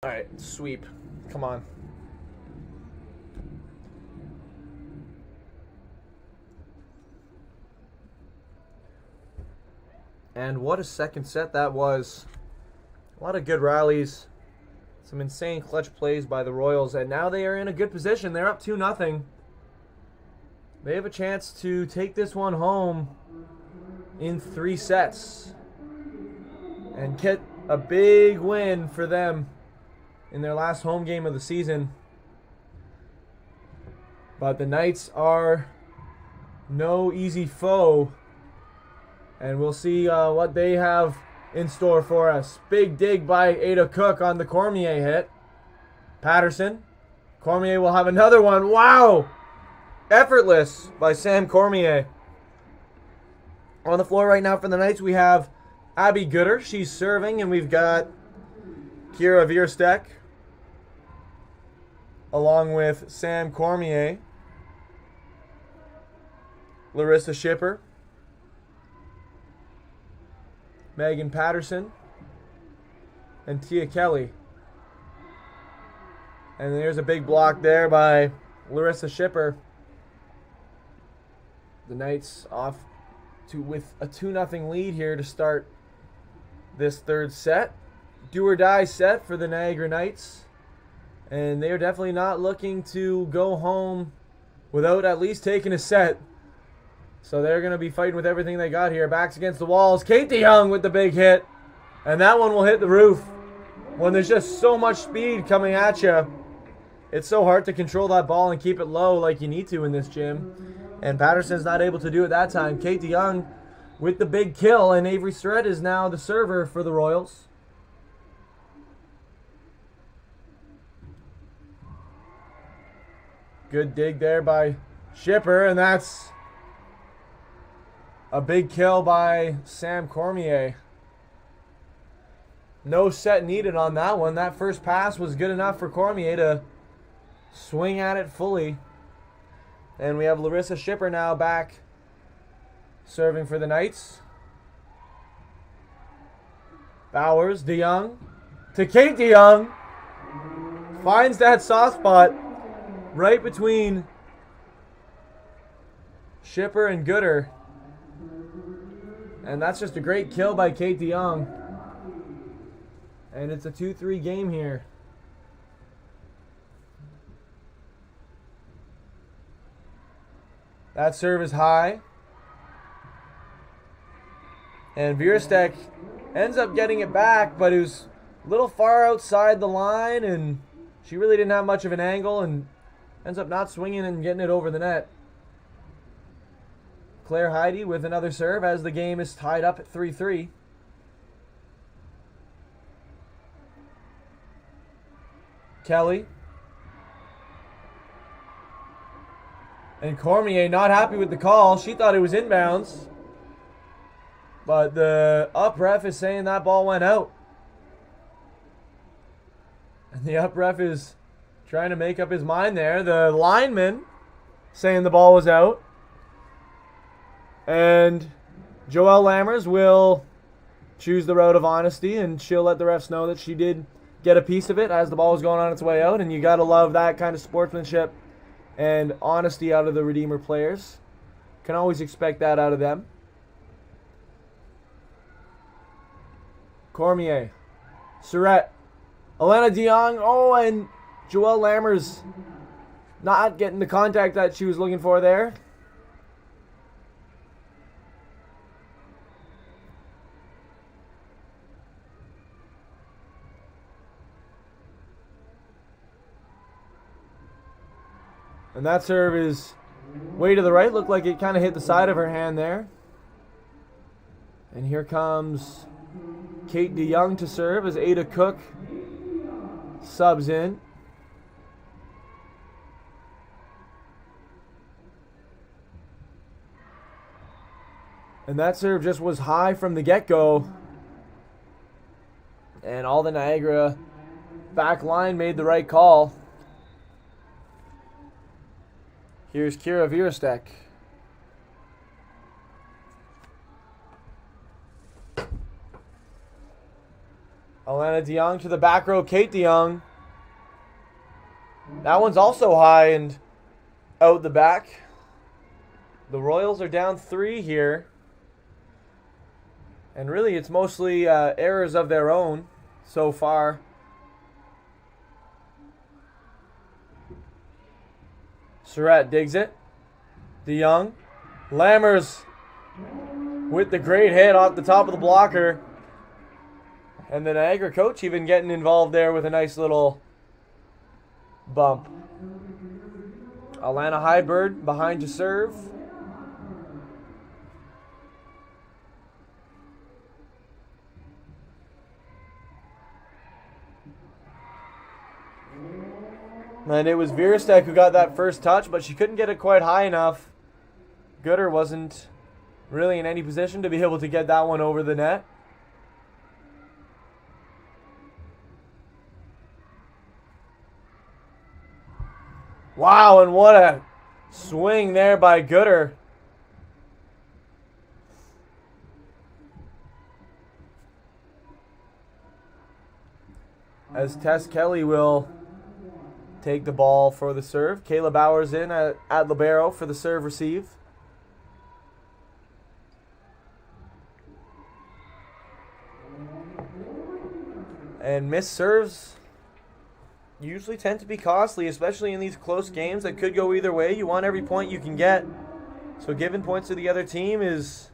All right, sweep. Come on. And what a second set that was. A lot of good rallies. Some insane clutch plays by the Royals. And now they are in a good position. They're up 2-0. They have a chance to take this one home in 3 sets. And get a big win for them in their last home game of the season. But the Knights are no easy foe. And we'll see what they have in store for us. Big dig by Ada Cook on the Cormier hit. Patterson. Cormier will have another one. Wow! Effortless by Sam Cormier. On the floor right now for the Knights, we have Abby Gooder. She's serving, and we've got Kira Vierstek along with Sam Cormier, Larissa Schipper, Megan Patterson, and Tia Kelly. And there's a big block there by Larissa Schipper. The Knights off with a 2-0 lead here to start this third set. Do or die set for the Niagara Knights. And they are definitely not looking to go home without at least taking a set. So they're going to be fighting with everything they got here. Backs against the walls. Kate DeYoung with the big hit. And that one will hit the roof. When there's just so much speed coming at you, it's so hard to control that ball and keep it low like you need to in this gym. And Patterson's not able to do it that time. Kate DeYoung with the big kill. And Avery Starrett is now the server for the Royals. Good dig there by Schipper, and that's a big kill by Sam Cormier. No set needed on that one. That first pass was good enough for Cormier to swing at it fully. And we have Larissa Schipper now back serving for the Knights. Bowers, DeYoung to Kate DeYoung. Finds that soft spot right between Schipper and Gooder. And that's just a great kill by Kate DeYoung. And it's a 2-3 game here. That serve is high. And Vierstek ends up getting it back, but it was a little far outside the line, and she really didn't have much of an angle, and ends up not swinging and getting it over the net. Claire Heide with another serve as the game is tied up at 3-3. Kelly. And Cormier not happy with the call. She thought it was inbounds. But the up ref is saying that ball went out. And the up ref is trying to make up his mind there. The lineman saying the ball was out. And Joelle Lammers will choose the route of honesty, and she'll let the refs know that she did get a piece of it as the ball was going on its way out. And you got to love that kind of sportsmanship and honesty out of the Redeemer players. Can always expect that out of them. Cormier. Surratt. Elena DeYoung. Oh, and Joelle Lammers not getting the contact that she was looking for there. And that serve is way to the right. Looked like it kind of hit the side of her hand there. And here comes Kate DeYoung to serve as Ada Cook subs in. And that serve just was high from the get-go. And all the Niagara back line made the right call. Here's Kira Vierstek. Alana DeYoung to the back row. Kate DeYoung. That one's also high and out the back. The Royals are down 3 here. And really, it's mostly errors of their own so far. Surratt digs it. DeYoung. Lammers with the great hit off the top of the blocker. And the Niagara coach even getting involved there with a nice little bump. Alana Hybird behind to serve. And it was Vierstek who got that first touch, but she couldn't get it quite high enough. Gooder wasn't really in any position to be able to get that one over the net. Wow, and what a swing there by Gooder. As Tess Kelly will take the ball for the serve. Kayla Bowers in at libero for the serve receive. And missed serves usually tend to be costly, especially in these close games that could go either way. You want every point you can get. So giving points to the other team is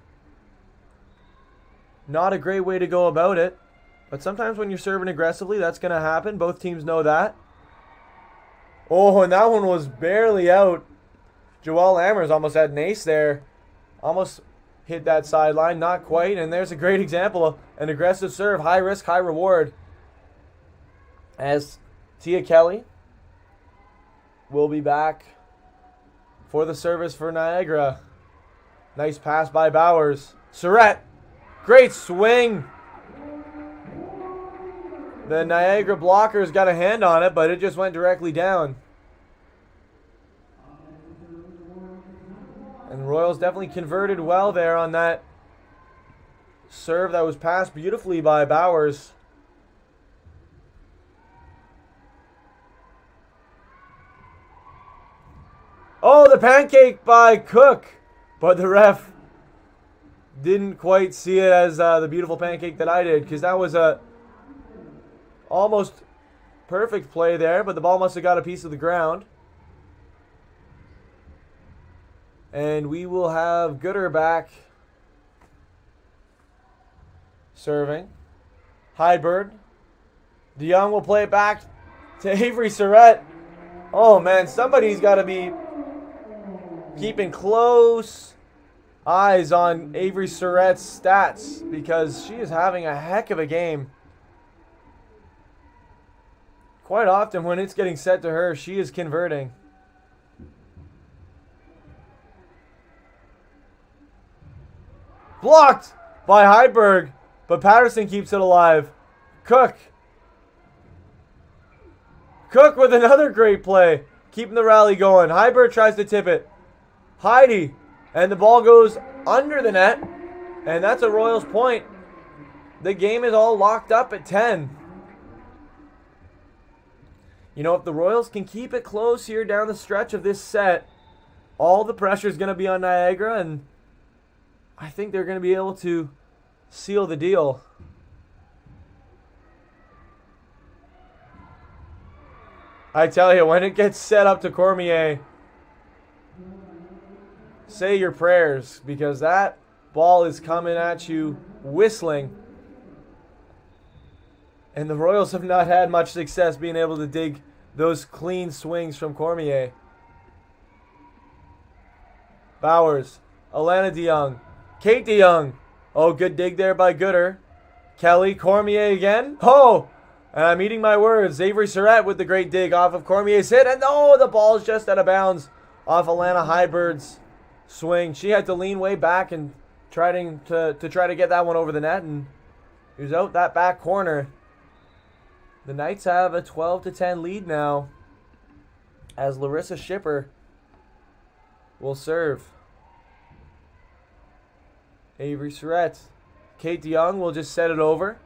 not a great way to go about it. But sometimes when you're serving aggressively, that's going to happen. Both teams know that. Oh, and that one was barely out. Joelle Lammers almost had an ace there. Almost hit that sideline. Not quite. And there's a great example of an aggressive serve. High risk, high reward. As Tia Kelly will be back for the service for Niagara. Nice pass by Bowers. Surratt. Great swing. The Niagara blockers got a hand on it, but it just went directly down. And the Royals definitely converted well there on that serve that was passed beautifully by Bowers. Oh, the pancake by Cook, but the ref didn't quite see it as the beautiful pancake that I did, because that was a almost perfect play there, but the ball must have got a piece of the ground. And we will have Gooder back serving. Hybird. DeYoung will play it back to Avery Surratt. Oh, man, somebody's got to be keeping close eyes on Avery Surratt's stats, because she is having a heck of a game. Quite often when it's getting set to her, she is converting. Blocked by Heiberg, but Patterson keeps it alive. Cook with another great play, keeping the rally going. Heiberg tries to tip it. Heidi, and the ball goes under the net, and that's a Royals point. The game is all locked up at 10. You know, if the Royals can keep it close here down the stretch of this set, all the pressure is going to be on Niagara, and I think they're going to be able to seal the deal. I tell you, when it gets set up to Cormier, say your prayers, because that ball is coming at you whistling. And the Royals have not had much success being able to dig those clean swings from Cormier. Bowers, Alana DeYoung, Kate DeYoung. Oh, good dig there by Gooder. Kelly, Cormier again. Oh, and I'm eating my words. Avery Surratt with the great dig off of Cormier's hit. And oh, the ball's just out of bounds off Alana Hybird's swing. She had to lean way back and trying to try to get that one over the net, and he was out that back corner. The Knights have a 12-10 lead now, as Larissa Schipper will serve. Avery Surratt. Kate DeYoung will just set it over.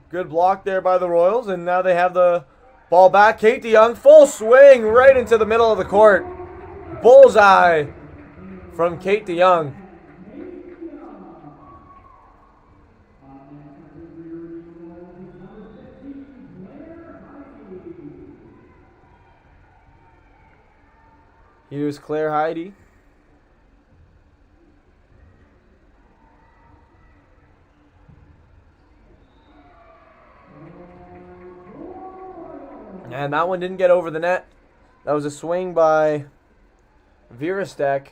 Good block there by the Royals, and now they have the ball back. Kate DeYoung, full swing right into the middle of the court. Bullseye from Kate DeYoung. Here's Claire Heidi. And that one didn't get over the net. That was a swing by Virastek.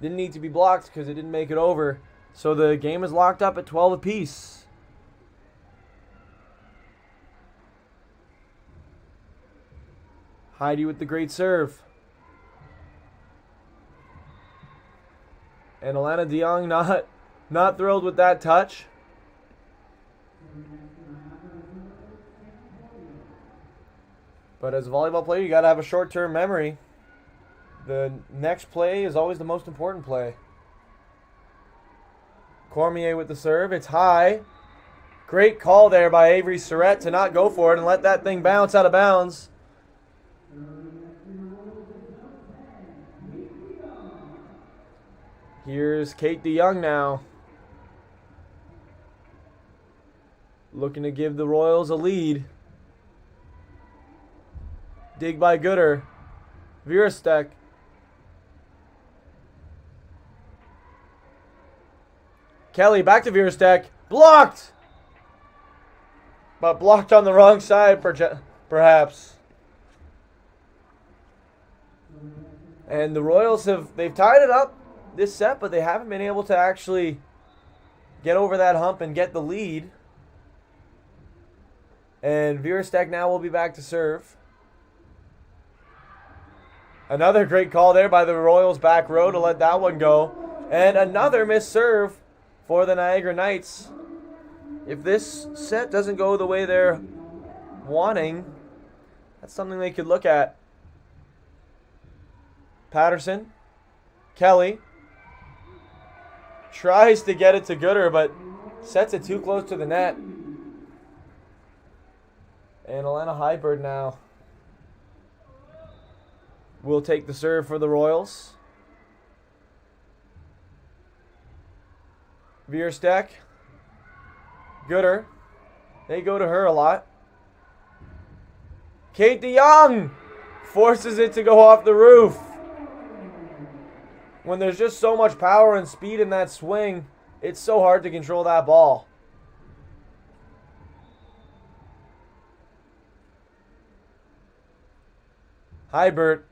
Didn't need to be blocked because it didn't make it over. So the game is locked up at 12 apiece. Heidi with the great serve. And Alana DeYoung not thrilled with that touch. But as a volleyball player, you got to have a short-term memory. The next play is always the most important play. Cormier with the serve. It's high. Great call there by Avery Surrett to not go for it and let that thing bounce out of bounds. Here's Kate DeYoung now. Looking to give the Royals a lead. Dig by Gooder. Virastek. Kelly back to Virastek. Blocked! But blocked on the wrong side, perhaps. And the Royals they've tied it up this set, but they haven't been able to actually get over that hump and get the lead. And Virastek now will be back to serve. Another great call there by the Royals back row to let that one go. And another missed serve for the Niagara Knights. If this set doesn't go the way they're wanting, that's something they could look at. Patterson. Kelly. Tries to get it to Gooder, but sets it too close to the net. And Alana Hybird now will take the serve for the Royals. Virastek. Gooder. They go to her a lot. Kate DeYoung forces it to go off the roof. When there's just so much power and speed in that swing, it's so hard to control that ball. Hybert.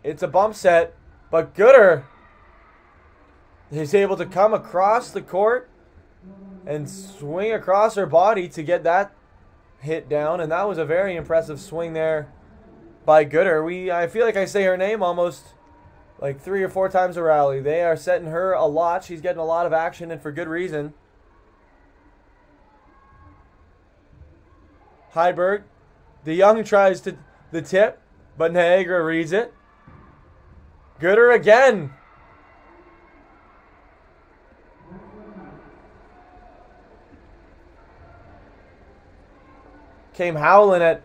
It's a bump set, but Gooder is able to come across the court and swing across her body to get that hit down, and that was a very impressive swing there by Gooder. I feel like I say her name almost like 3 or 4 times a rally. They are setting her a lot. She's getting a lot of action, and for good reason. Heiberg. DeYoung tries to the tip, but Niagara reads it. Gooder again. Came howling at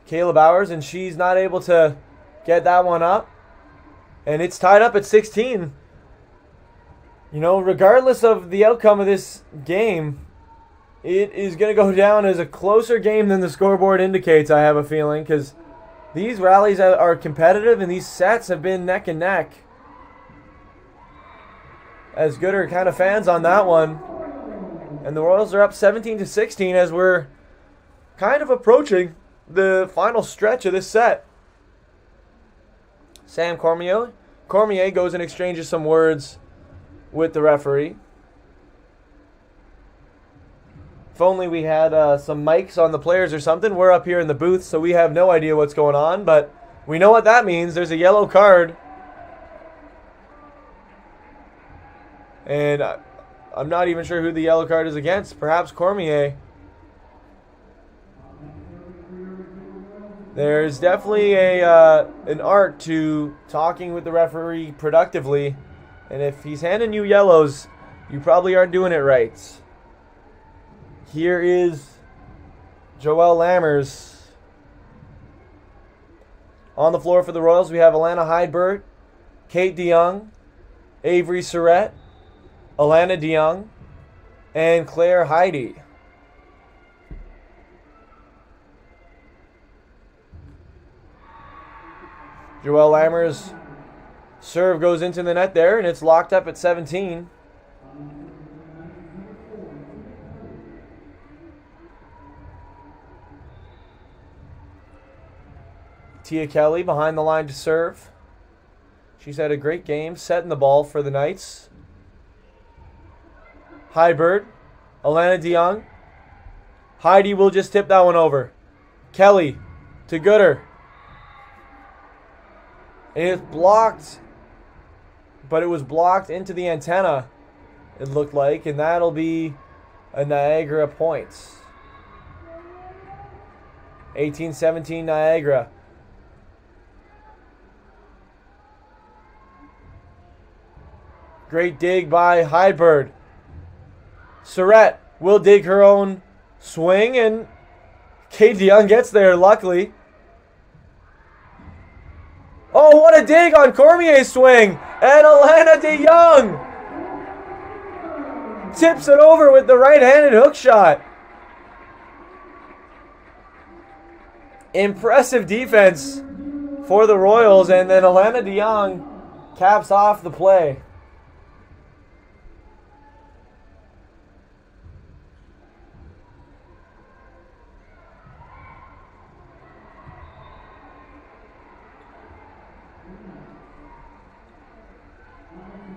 Kayla Bowers, and she's not able to get that one up. And it's tied up at 16. You know, regardless of the outcome of this game, it is going to go down as a closer game than the scoreboard indicates, I have a feeling, because these rallies are competitive, and these sets have been neck and neck. As Gooder kind of fans on that one. And the Royals are up 17-16 as we're kind of approaching the final stretch of this set. Sam Cormier goes and exchanges some words with the referee. If only we had some mics on the players or something. We're up here in the booth, so we have no idea what's going on, but we know what that means. There's a yellow card. And I'm not even sure who the yellow card is against. Perhaps Cormier. There's definitely an art to talking with the referee productively. And if he's handing you yellows, you probably aren't doing it right. Here is Joelle Lammers. On the floor for the Royals, we have Alana Heidberg, Kate DeYoung, Avery Surrett, Alana DeYoung, and Claire Heide. Joelle Lammers' serve goes into the net there, and it's locked up at 17. Tia Kelly behind the line to serve. She's had a great game setting the ball for the Knights. Heidberg, Alana DeYoung. Heidi will just tip that one over. Kelly to Gooder. And it's blocked, but it was blocked into the antenna, it looked like, and that'll be a Niagara point. 18-17 Niagara. Great dig by Heidberg. Surrett will dig her own swing, and Kate DeYoung gets there, luckily. Oh, what a dig on Cormier's swing! And Alana DeYoung tips it over with the right-handed hook shot. Impressive defense for the Royals, and then Alana DeYoung caps off the play.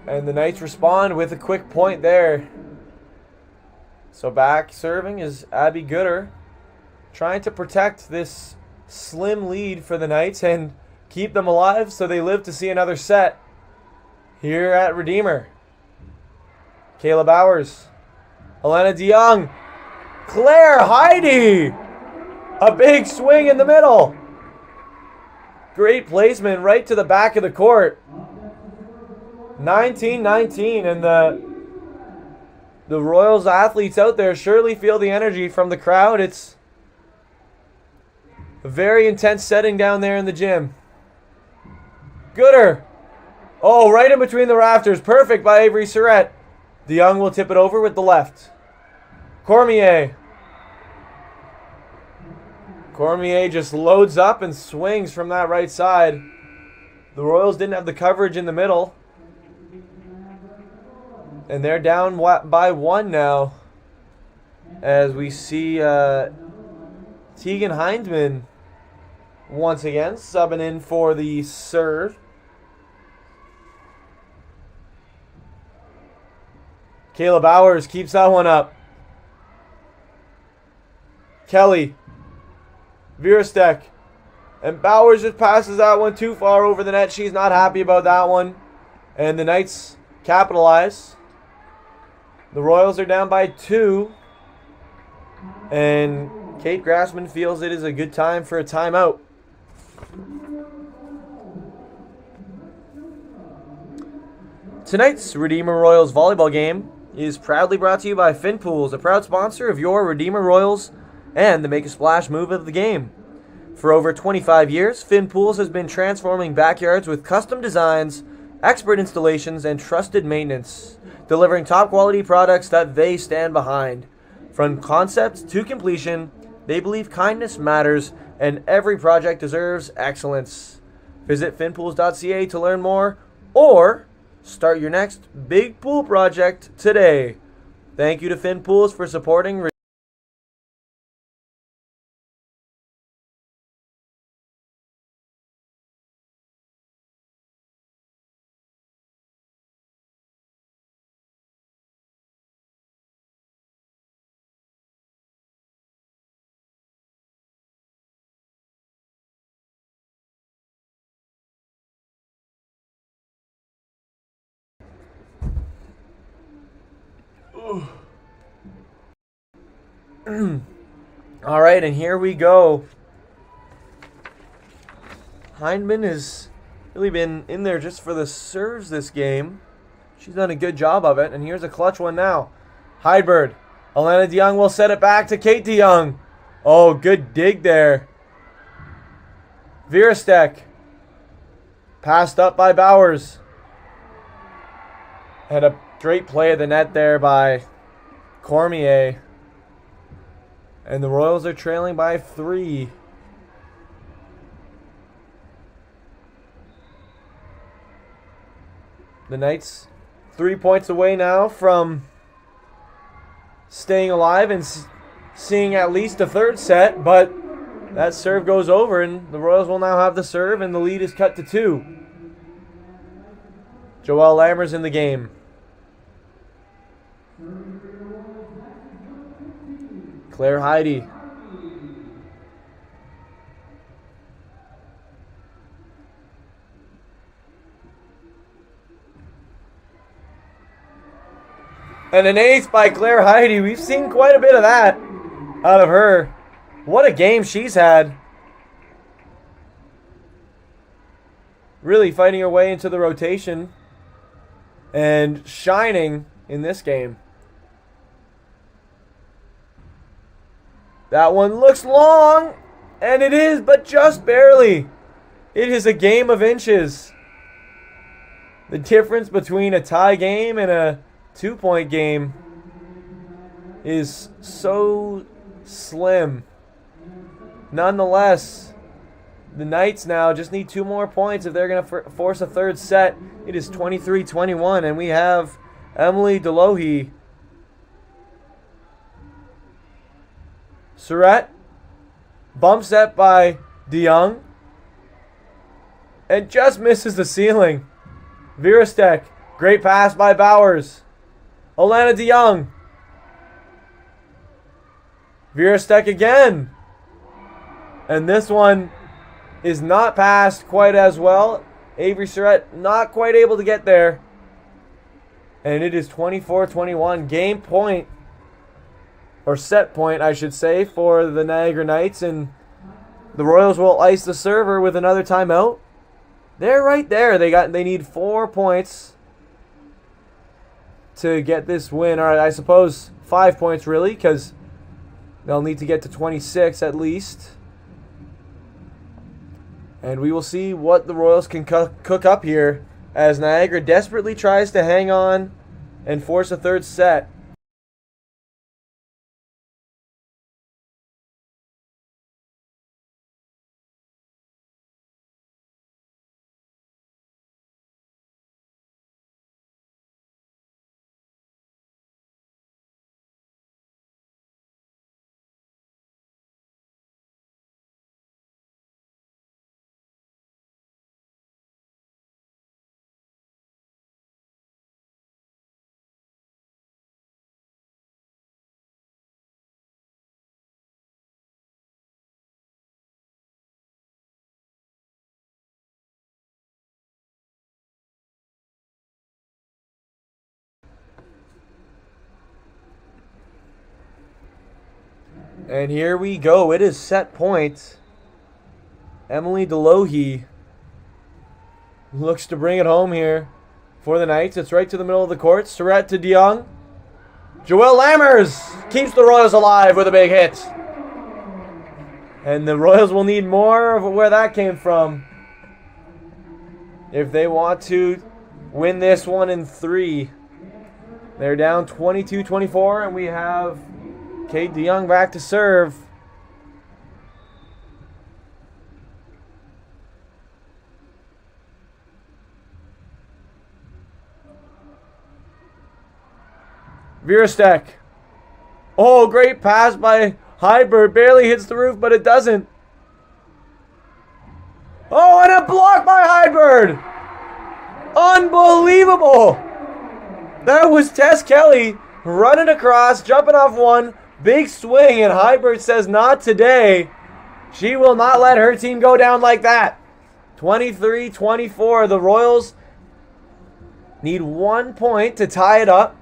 And the Knights respond with a quick point there. So back serving is Abby Gooder, trying to protect this slim lead for the Knights and keep them alive so they live to see another set here at Redeemer. Kayla Bowers, Alana DeYoung, Claire Heide, a big swing in the middle. Great placement right to the back of the court. 19-19, and the Royals athletes out there surely feel the energy from the crowd. It's a very intense setting down there in the gym. Gooder. Oh, right in between the rafters. Perfect by Avery Surrett. DeYoung will tip it over with the left. Cormier. Cormier just loads up and swings from that right side. The Royals didn't have the coverage in the middle. And they're down by one now, as we see Tegan Hindman once again subbing in for the serve. Kayla Bowers keeps that one up. Kelly, Virostek, and Bowers just passes that one too far over the net. She's not happy about that one, and the Knights capitalize. The Royals are down by 2, and Kate Grassman feels it is a good time for a timeout. Tonight's Redeemer Royals volleyball game is proudly brought to you by FinPools, a proud sponsor of your Redeemer Royals and the Make a Splash move of the game. For over 25 years, FinPools has been transforming backyards with custom designs, expert installations, and trusted maintenance, delivering top quality products that they stand behind. From concept to completion, they believe kindness matters and every project deserves excellence. Visit finpools.ca to learn more or start your next big pool project today. Thank you to FinPools for supporting All right, and here we go. Hindman has really been in there just for the serves this game. She's done a good job of it, and here's a clutch one now. Heidberg, Alana DeYoung will set it back to Kate DeYoung. Oh, good dig there. Virastek. Passed up by Bowers. And a great play at the net there by Cormier. And the Royals are trailing by 3. The Knights 3 points away now from staying alive and seeing at least a third set, but that serve goes over and the Royals will now have the serve and the lead is cut to 2. Joelle Lammers in the game. Claire Heidi. And an ace by Claire Heidi. We've seen quite a bit of that out of her. What a game she's had. Really fighting her way into the rotation and shining in this game. That one looks long, and it is, but just barely. It is a game of inches. The difference between a tie game and a 2-point game is so slim. Nonetheless, the Knights now just need 2 more points if they're going to force a third set. It is 23-21, and we have Emily Delohe. Surratt, bump set by DeYoung, and just misses the ceiling. Virastek, great pass by Bowers. Alana DeYoung. Virastek again. And this one is not passed quite as well. Avery Surratt not quite able to get there. And it is 24-21. Game point, or set point, I should say, for the Niagara Knights. And the Royals will ice the server with another timeout. They're right there. They need 4 points to get this win. Or I suppose 5 points, really, because they'll need to get to 26 at least. And we will see what the Royals can cook up here as Niagara desperately tries to hang on and force a third set. And here we go. It is set point. Emily Delohe looks to bring it home here for the Knights. It's right to the middle of the court. Surratt to DeYoung. Joelle Lammers keeps the Royals alive with a big hit. And the Royals will need more of where that came from if they want to win this one in 3. They're down 22-24, and we have Kate DeYoung back to serve. Virastek. Oh, great pass by Hybrid. Barely hits the roof, but it doesn't. Oh, and a block by Hybrid. Unbelievable. That was Tess Kelly running across, jumping off one. Big swing, and Hybrid says not today. She will not let her team go down like that. 23-24. The Royals need 1 point to tie it up.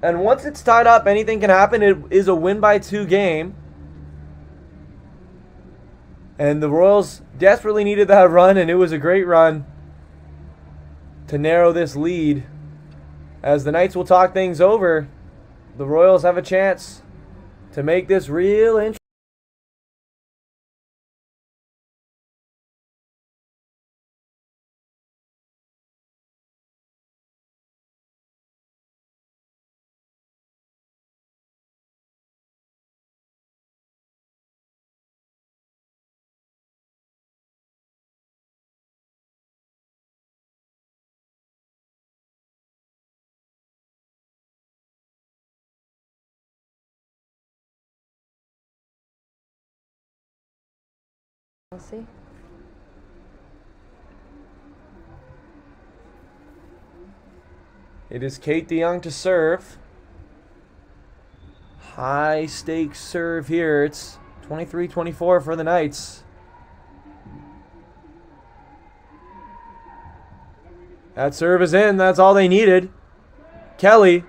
And once it's tied up, anything can happen. It is a win-by-2 game. And the Royals desperately needed that run, and it was a great run to narrow this lead. As the Knights will talk things over the Royals have a chance to make this real interesting. We'll see. It is Kate DeYoung to serve. High stakes serve here. It's 23-24 for the Knights. That serve is in. That's all they needed. Kelly.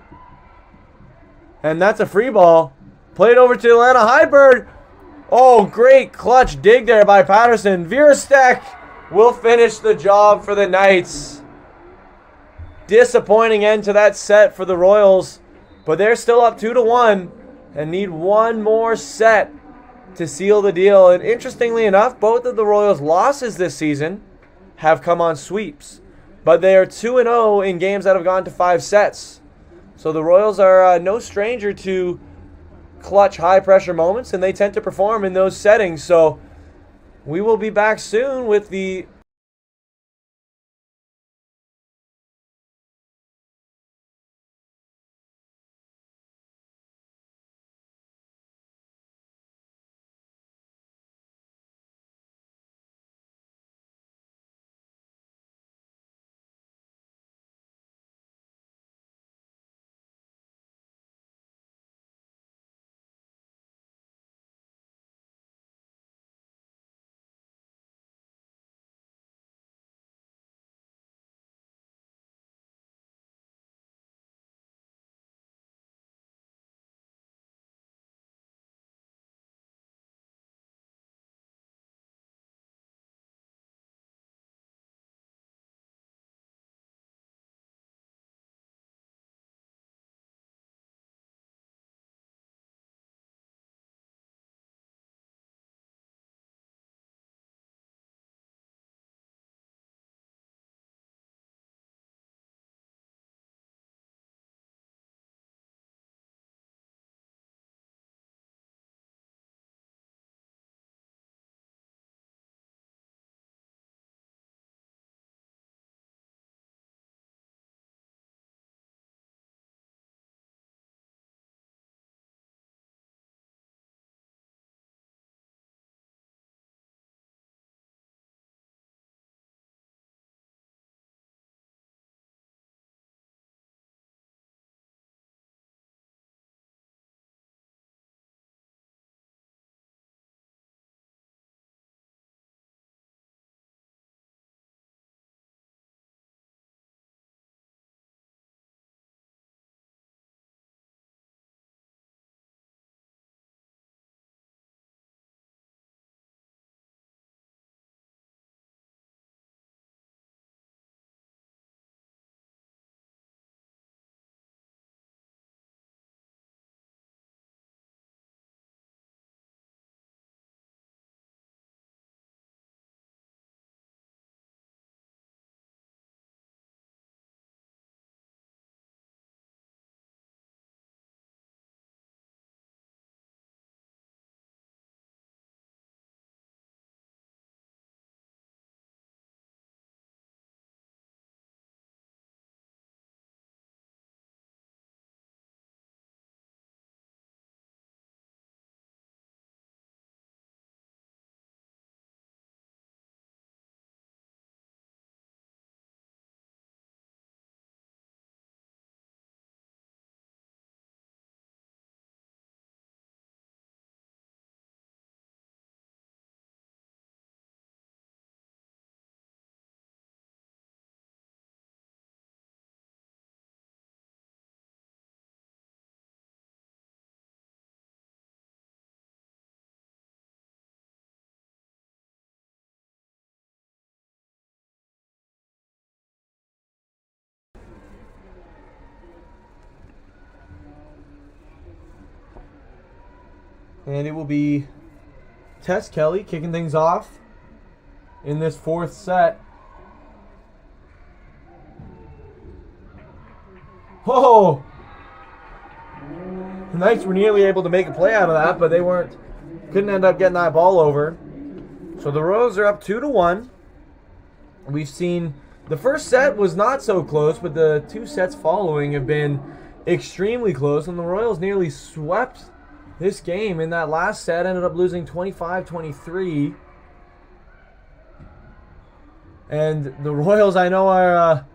And that's a free ball. Played over to Atlanta Highbird. Oh, great clutch dig there by Patterson. Virostek will finish the job for the Knights. Disappointing end to that set for the Royals. But they're still up 2-1 and need one more set to seal the deal. And interestingly enough, both of the Royals' losses this season have come on sweeps. But they are 2-0 in games that have gone to 5 sets. So the Royals are no stranger to clutch high-pressure moments, and they tend to perform in those settings. So we will be back soon with the And it will be Tess Kelly kicking things off in this fourth set. Whoa! The Knights were nearly able to make a play out of that, but they couldn't end up getting that ball over. So the Royals are up 2-1. We've seen the first set was not so close, but the two sets following have been extremely close, and the Royals nearly swept this game in that last set, ended up losing 25-23. And the Royals, I know, are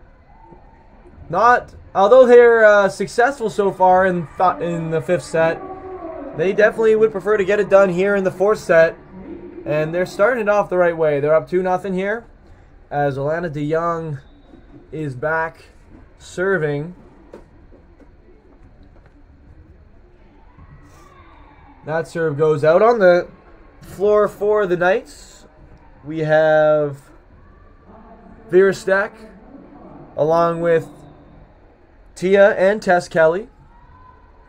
not, although they're successful so far in the fifth set, they definitely would prefer to get it done here in the fourth set. And they're starting it off the right way. They're up 2-0 here, as Alana DeYoung is back serving. That serve goes out. On the floor for the Knights, we have Virastek along with Tia and Tess Kelly.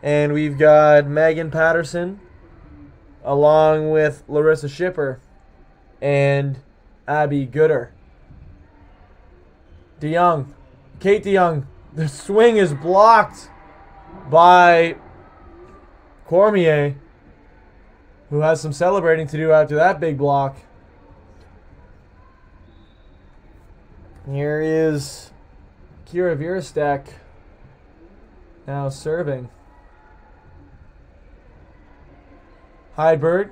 And we've got Megan Patterson along with Larissa Schipper and Abby Gooder. DeYoung, Kate DeYoung, the swing is blocked by Cormier, who has some celebrating to do after that big block. Here is Kira Virastek now serving. Hydberg,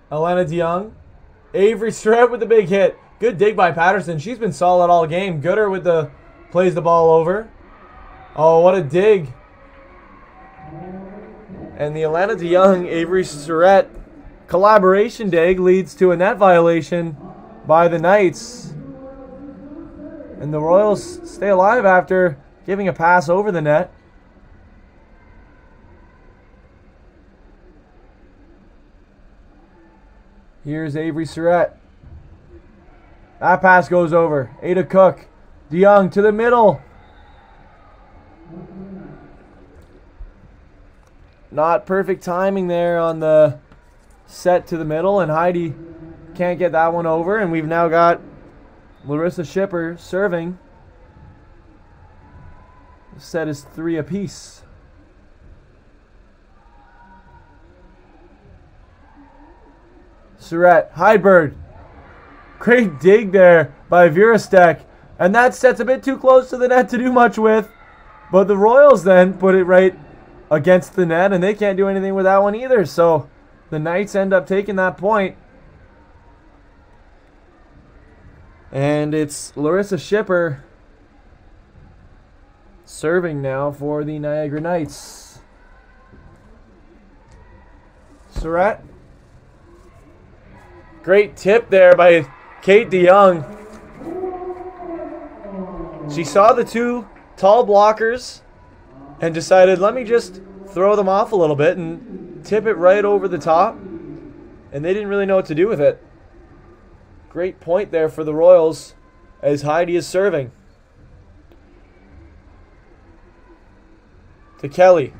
Alana DeYoung, Avery Surratt with the big hit. Good dig by Patterson. She's been solid all game. Gooder with plays the ball over. Oh, what a dig. And the Alana DeYoung, Avery Surratt collaboration dig leads to a net violation by the Knights. And the Royals stay alive after giving a pass over the net. Here's Avery Surratt. That pass goes over. Ada Cook. DeYoung to the middle. Not perfect timing there on the set to the middle, and Heidi can't get that one over. And we've now got Larissa Schipper serving. The set is 3 apiece. Surratt, Hydberg. Great dig there by Virastek. And that set's a bit too close to the net to do much with. But the Royals then put it right against the net, and they can't do anything with that one either. So the Knights end up taking that point. And it's Larissa Schipper serving now for the Niagara Knights. Surratt. Great tip there by Kate DeYoung. She saw the two tall blockers and decided, let me just throw them off a little bit and tip it right over the top. And they didn't really know what to do with it. Great point there for the Royals as Heidi is serving. To Kelly.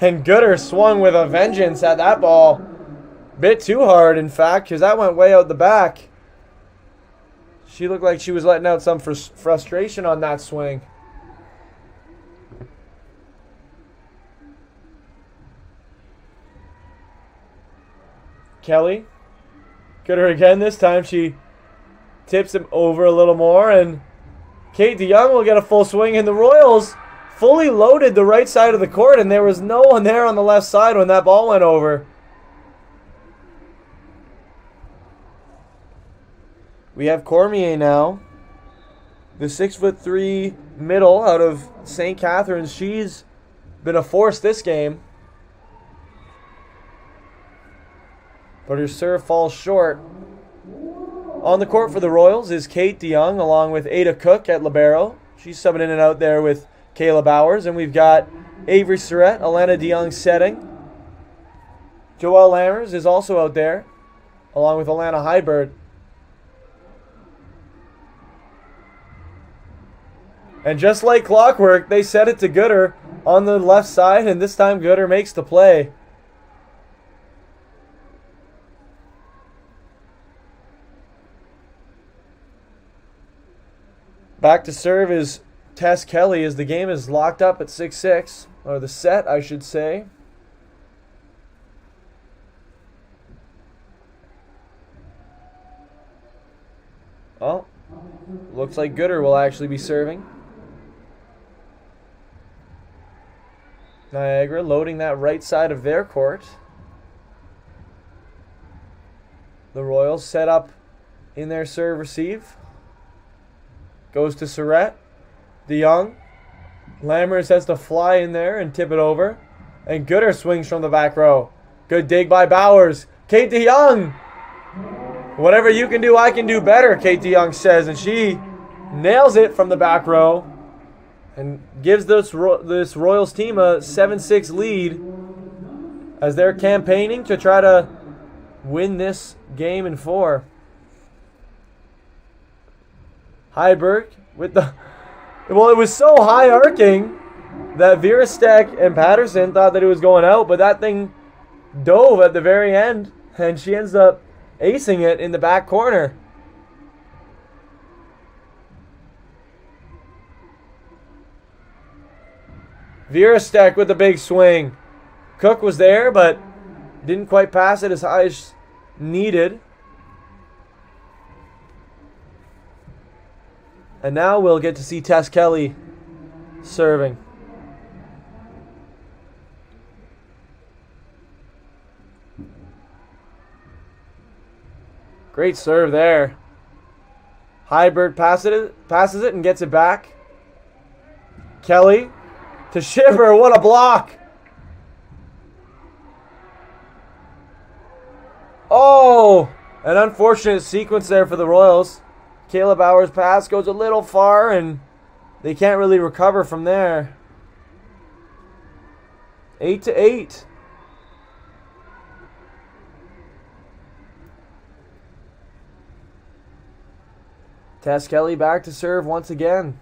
And Gooder swung with a vengeance at that ball. Bit too hard, in fact, because that went way out the back. She looked like she was letting out some frustration on that swing. Kelly. Gooder again. This time she tips him over a little more, and Kate DeYoung will get a full swing, and the Royals fully loaded the right side of the court, and there was no one there on the left side when that ball went over. We have Cormier now, the 6'3" middle out of St. Catharines. She's been a force this game, but her serve falls short. On the court for the Royals is Kate DeYoung along with Ada Cook at libero. She's subbing in and out there with Kayla Bowers. And we've got Avery Surratt, Alana DeYoung setting. Joelle Lammers is also out there along with Alana Hydberg. And just like clockwork, they set it to Gooder on the left side, and this time Gooder makes the play. Back to serve is Tess Kelly as the game is locked up at 6-6, or the set, I should say. Oh, looks like Gooder will actually be serving. Niagara loading that right side of their court. The Royals set up in their serve receive. Goes to Surratt. DeYoung. Lammers has to fly in there and tip it over. And Gooder swings from the back row. Good dig by Bowers. Kate DeYoung. Whatever you can do, I can do better, Kate DeYoung says. And she nails it from the back row. And gives this Royals team a 7-6 lead as they're campaigning to try to win this game in 4. Heiberg with the... Well, it was so high arcing that Virastek and Patterson thought that it was going out, but that thing dove at the very end, and she ends up acing it in the back corner. Virastek with the big swing. Cook was there, but didn't quite pass it as high as needed. And now we'll get to see Tess Kelly serving. Great serve there. Heiberg passes it and gets it back. Kelly to Schiffer. What a block. Oh, an unfortunate sequence there for the Royals. Kayla Bowers' pass goes a little far, and they can't really recover from there. 8-8. Tess Kelly back to serve once again.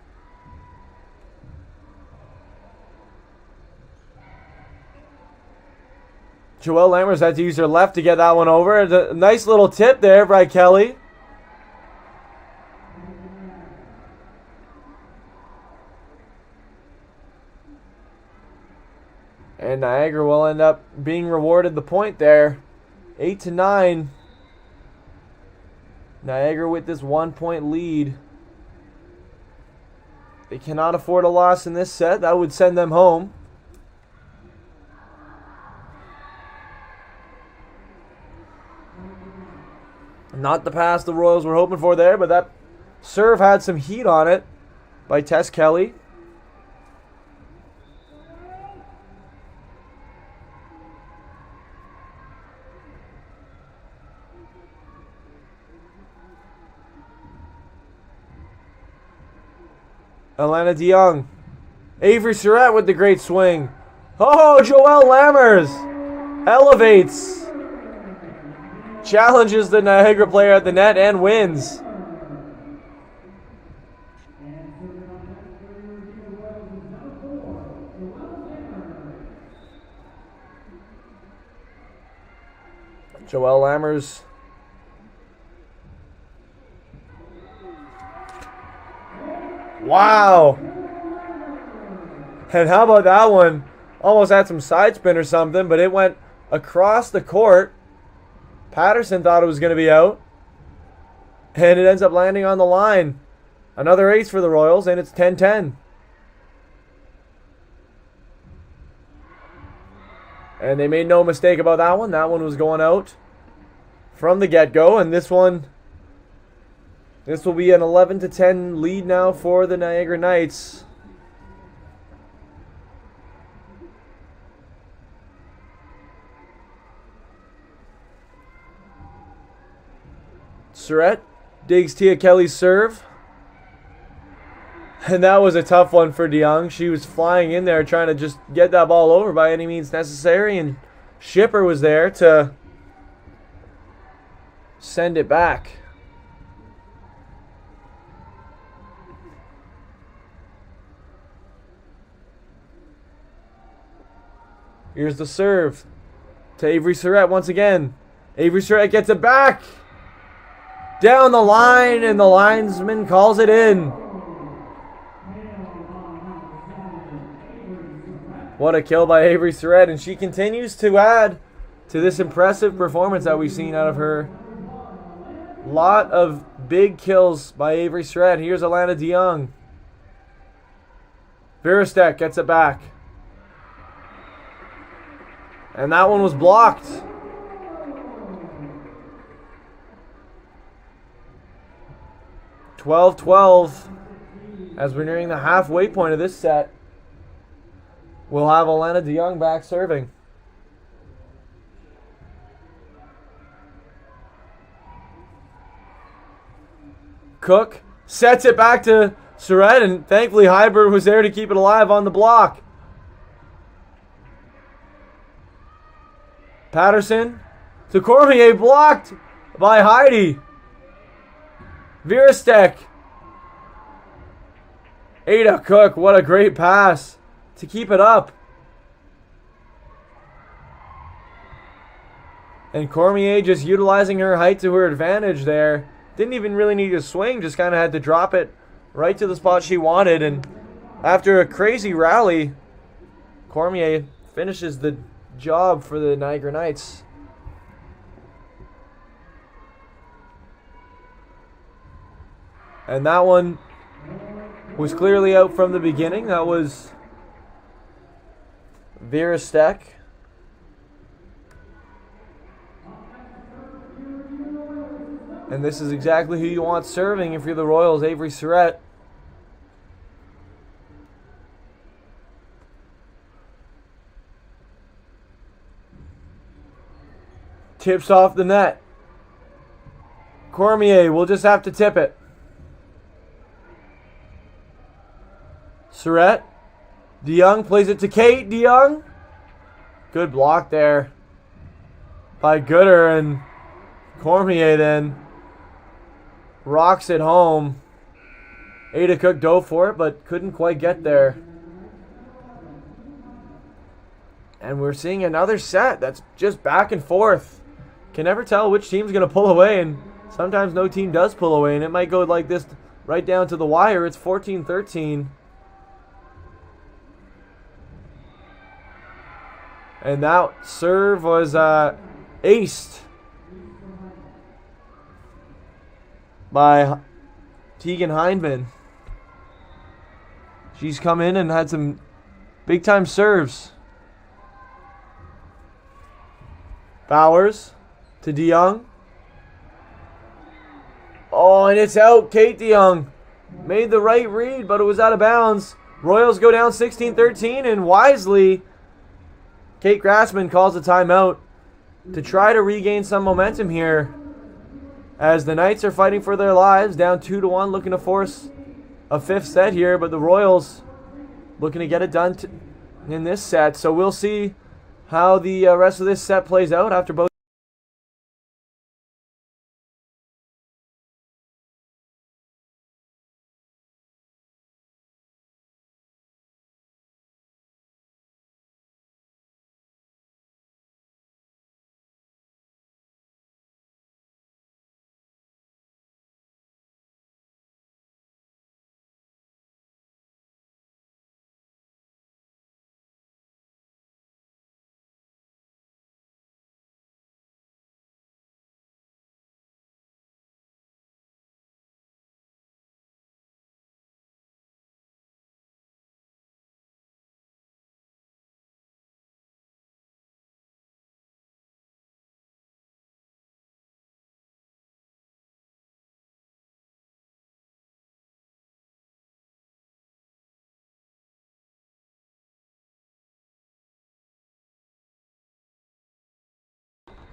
Joelle Lammers had to use her left to get that one over. A nice little tip there by Kelly. And Niagara will end up being rewarded the point there. 8-9. Niagara with this 1-point lead. They cannot afford a loss in this set. That would send them home. Not the pass the Royals were hoping for there, but that serve had some heat on it by Tess Kelly. Alana DeYoung. Avery Surratt with the great swing. Oh, Joelle Lammers elevates. Challenges the Niagara player at the net and wins. Joelle Lammers. Wow. And how about that one? Almost had some side spin or something, but it went across the court. Patterson thought it was going to be out. And it ends up landing on the line. Another ace for the Royals, and it's 10-10. And they made no mistake about that one. That one was going out from the get-go. And this will be an 11-10 lead now for the Niagara Knights. Surratt digs Tia Kelly's serve. And that was a tough one for DeYoung. She was flying in there trying to just get that ball over by any means necessary. And Schiffer was there to send it back. Here's the serve to Avery Surratt once again. Avery Surratt gets it back. Down the line, and the linesman calls it in. What a kill by Avery Surratt, and she continues to add to this impressive performance that we've seen out of her. Lot of big kills by Avery Surratt. Here's Alana DeYoung. Virostek gets it back. And that one was blocked. (12-12) as we're nearing the halfway point of this set. We'll have Alana DeYoung back serving. Cook sets it back to Surratt, and thankfully Hybrid was there to keep it alive on the block. Patterson to Cormier, blocked by Heidi. Virostek. Ada Cook, what a great pass to keep it up. And Cormier just utilizing her height to her advantage there. Didn't even really need to swing, just kind of had to drop it right to the spot she wanted. And after a crazy rally, Cormier finishes the job for the Niagara Knights. And that one was clearly out from the beginning. That was Virostek. And this is exactly who you want serving if you're the Royals, Avery Surratt. Tips off the net. Cormier will just have to tip it. Surratt. DeYoung plays it to Kate. DeYoung. Good block there by Gooder, and Cormier then rocks it home. Ada Cook dove for it, but couldn't quite get there. And we're seeing another set that's just back and forth. Can never tell which team's going to pull away, and sometimes no team does pull away, and it might go like this right down to the wire. It's 14-13. And that serve was aced by Tegan Hindman. She's come in and had some big-time serves. Bowers to DeYoung. Oh, and it's out. Kate DeYoung made the right read, but it was out of bounds. Royals go down 16-13, and wisely, Kate Grassman calls a timeout to try to regain some momentum here, as the Knights are fighting for their lives, down 2-1, looking to force a fifth set here, but the Royals looking to get it done in this set. So we'll see how the rest of this set plays out after both.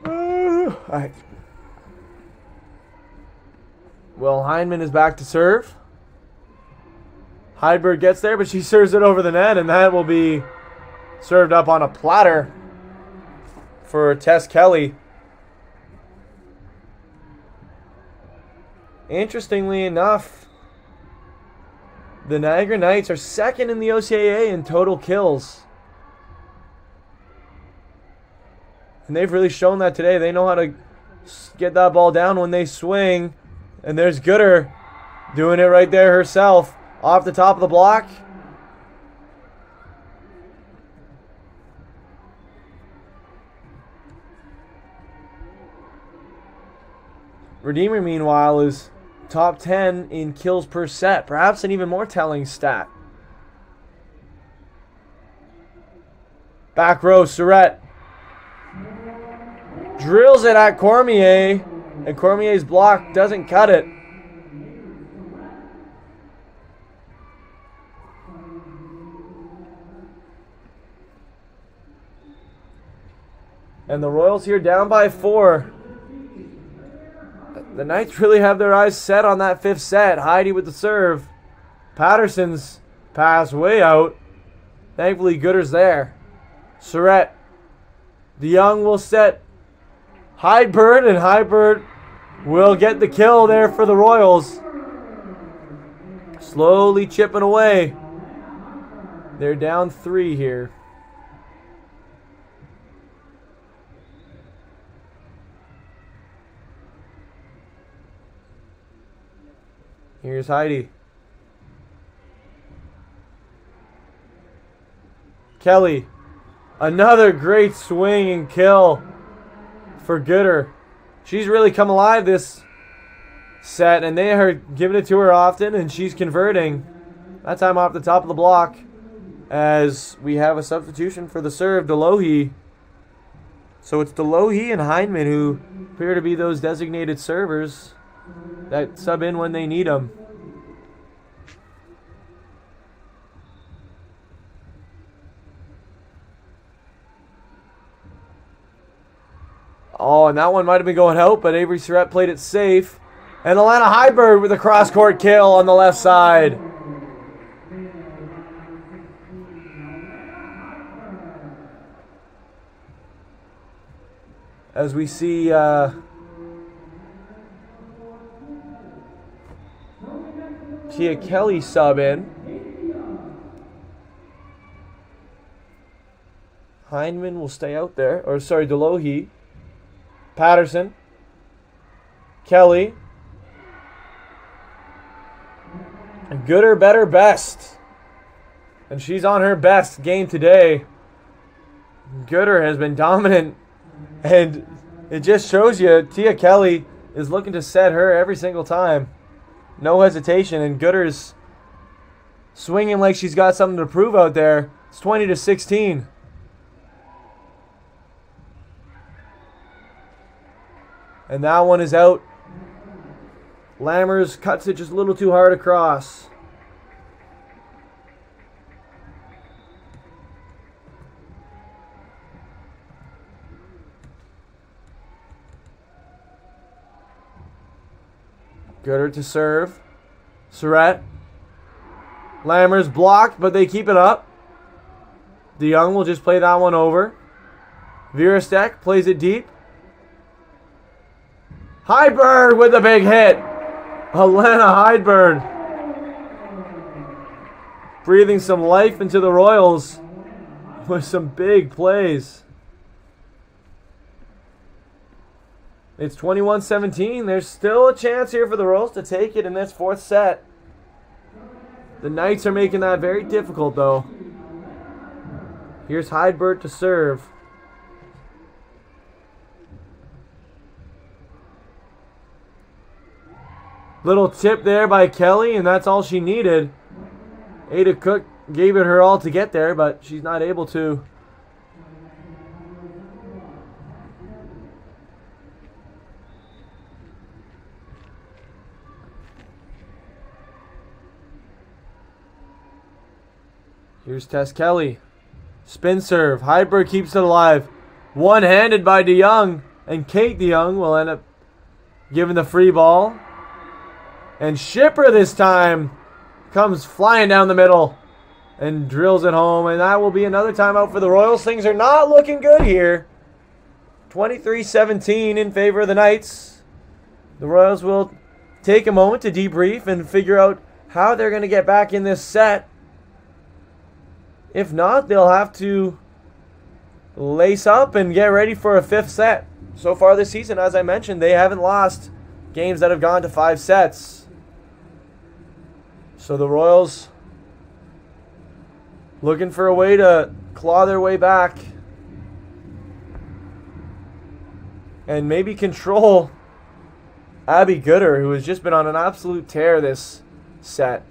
All right. Well, Hindman is back to serve. Hydberg gets there, but she serves it over the net, and that will be served up on a platter for Tess Kelly. Interestingly enough, the Niagara Knights are second in the OCAA in total kills. And they've really shown that today. They know how to get that ball down when they swing. And there's Gooder doing it right there herself. Off the top of the block. Redeemer, meanwhile, is top 10 in kills per set. Perhaps an even more telling stat. Back row, Surratt drills it at Cormier, and Cormier's block doesn't cut it. And the Royals here down by 4. The Knights really have their eyes set on that 5th set. Heidi with the serve. Patterson's pass way out. Thankfully, Gooder's there. Surratt. DeYoung will set Hydberg, and Hydberg will get the kill there for the Royals. Slowly chipping away. They're down 3 here. Here's Heidi. Kelly. Another great swing and kill for Gooder. She's really come alive this set, and they are giving it to her often, and she's converting. That time off the top of the block, as we have a substitution for the serve, Delohe. So it's Delohe and Hindman who appear to be those designated servers that sub in when they need them. Oh, and that one might have been going out, but Avery Surratt played it safe. And Alana Hydberg with a cross-court kill on the left side. As we see Tia Kelly sub in. Hindman will stay out there. Or, sorry, Delohe. Patterson. Kelly. And Gooder, better, best. And she's on her best game today. Gooder has been dominant. And it just shows you Tia Kelly is looking to set her every single time. No hesitation. And Gooder's swinging like she's got something to prove out there. It's 20-16. And that one is out. Lammers cuts it just a little too hard across. Gooder to serve. Surratt. Lammers blocked, but they keep it up. DeYoung will just play that one over. Virastek plays it deep. Hydberg with a big hit. Alana Hydberg breathing some life into the Royals with some big plays. It's 21-17. There's still a chance here for the Royals to take it in this 4th set. The Knights are making that very difficult, though. Here's Hydberg to serve. Little tip there by Kelly, and that's all she needed. Ada Cook gave it her all to get there, but she's not able to. Here's Tess Kelly. Spin serve. Hydberg keeps it alive. One-handed by DeYoung, and Kate DeYoung will end up giving the free ball. And Schipper this time comes flying down the middle and drills it home. And that will be another timeout for the Royals. Things are not looking good here. 23-17 in favor of the Knights. The Royals will take a moment to debrief and figure out how they're going to get back in this set. If not, they'll have to lace up and get ready for a 5th set. So far this season, as I mentioned, they haven't lost games that have gone to 5 sets. So the Royals looking for a way to claw their way back and maybe control Abby Gooder, who has just been on an absolute tear this set.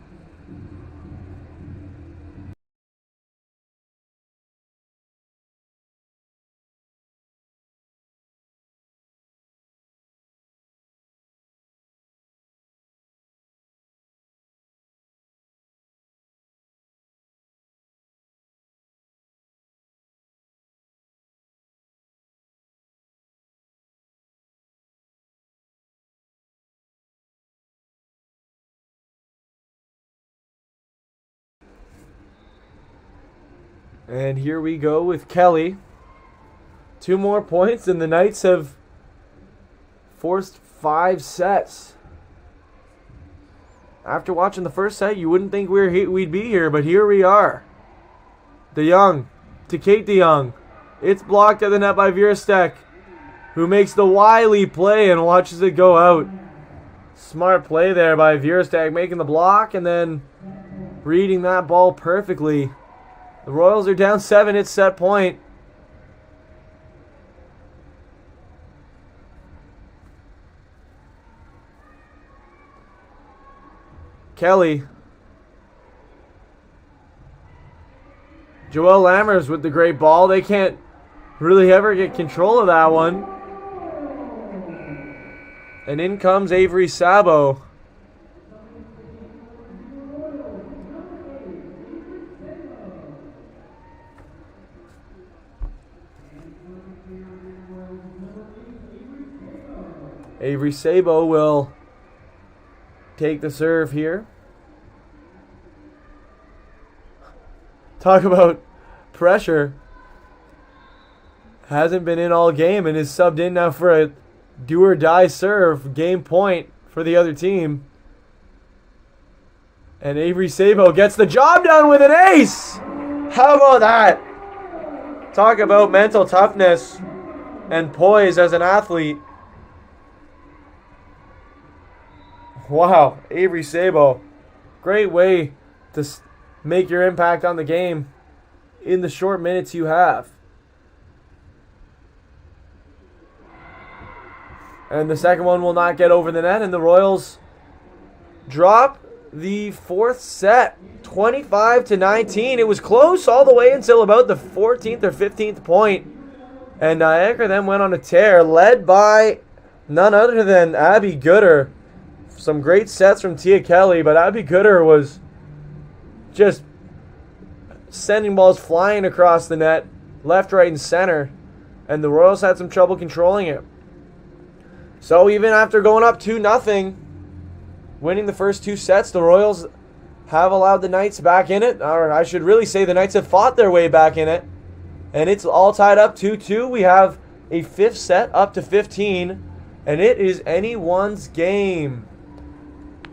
And here we go with Kelly. 2 more points, and the Knights have forced 5 sets. After watching the first set, you wouldn't think we'd be here, but here we are. DeYoung to Kate DeYoung. It's blocked at the net by Vierstek, who makes the wily play and watches it go out. Smart play there by Vierstek, making the block and then reading that ball perfectly. The Royals are down 7 at set point. Kelly. Joelle Lammers with the great ball. They can't really ever get control of that one. And in comes Avery Sabo. Avery Sabo will take the serve here. Talk about pressure. Hasn't been in all game and is subbed in now for a do-or-die serve. Game point for the other team. And Avery Sabo gets the job done with an ace. How about that? Talk about mental toughness and poise as an athlete. Wow, Avery Sabo. Great way to make your impact on the game in the short minutes you have. And the second one will not get over the net, and the Royals drop the 4th set, 25-19. It was close all the way until about the 14th or 15th point. And Niagara then went on a tear, led by none other than Abby Gooder. Some great sets from Tia Kelly, but Abby Gooder was just sending balls flying across the net, left, right, and center. And the Royals had some trouble controlling it. So even after going up 2-0, winning the first 2 sets, the Royals have allowed the Knights back in it. Or I should really say the Knights have fought their way back in it. And it's all tied up 2-2. We have a 5th set up to 15. And it is anyone's game.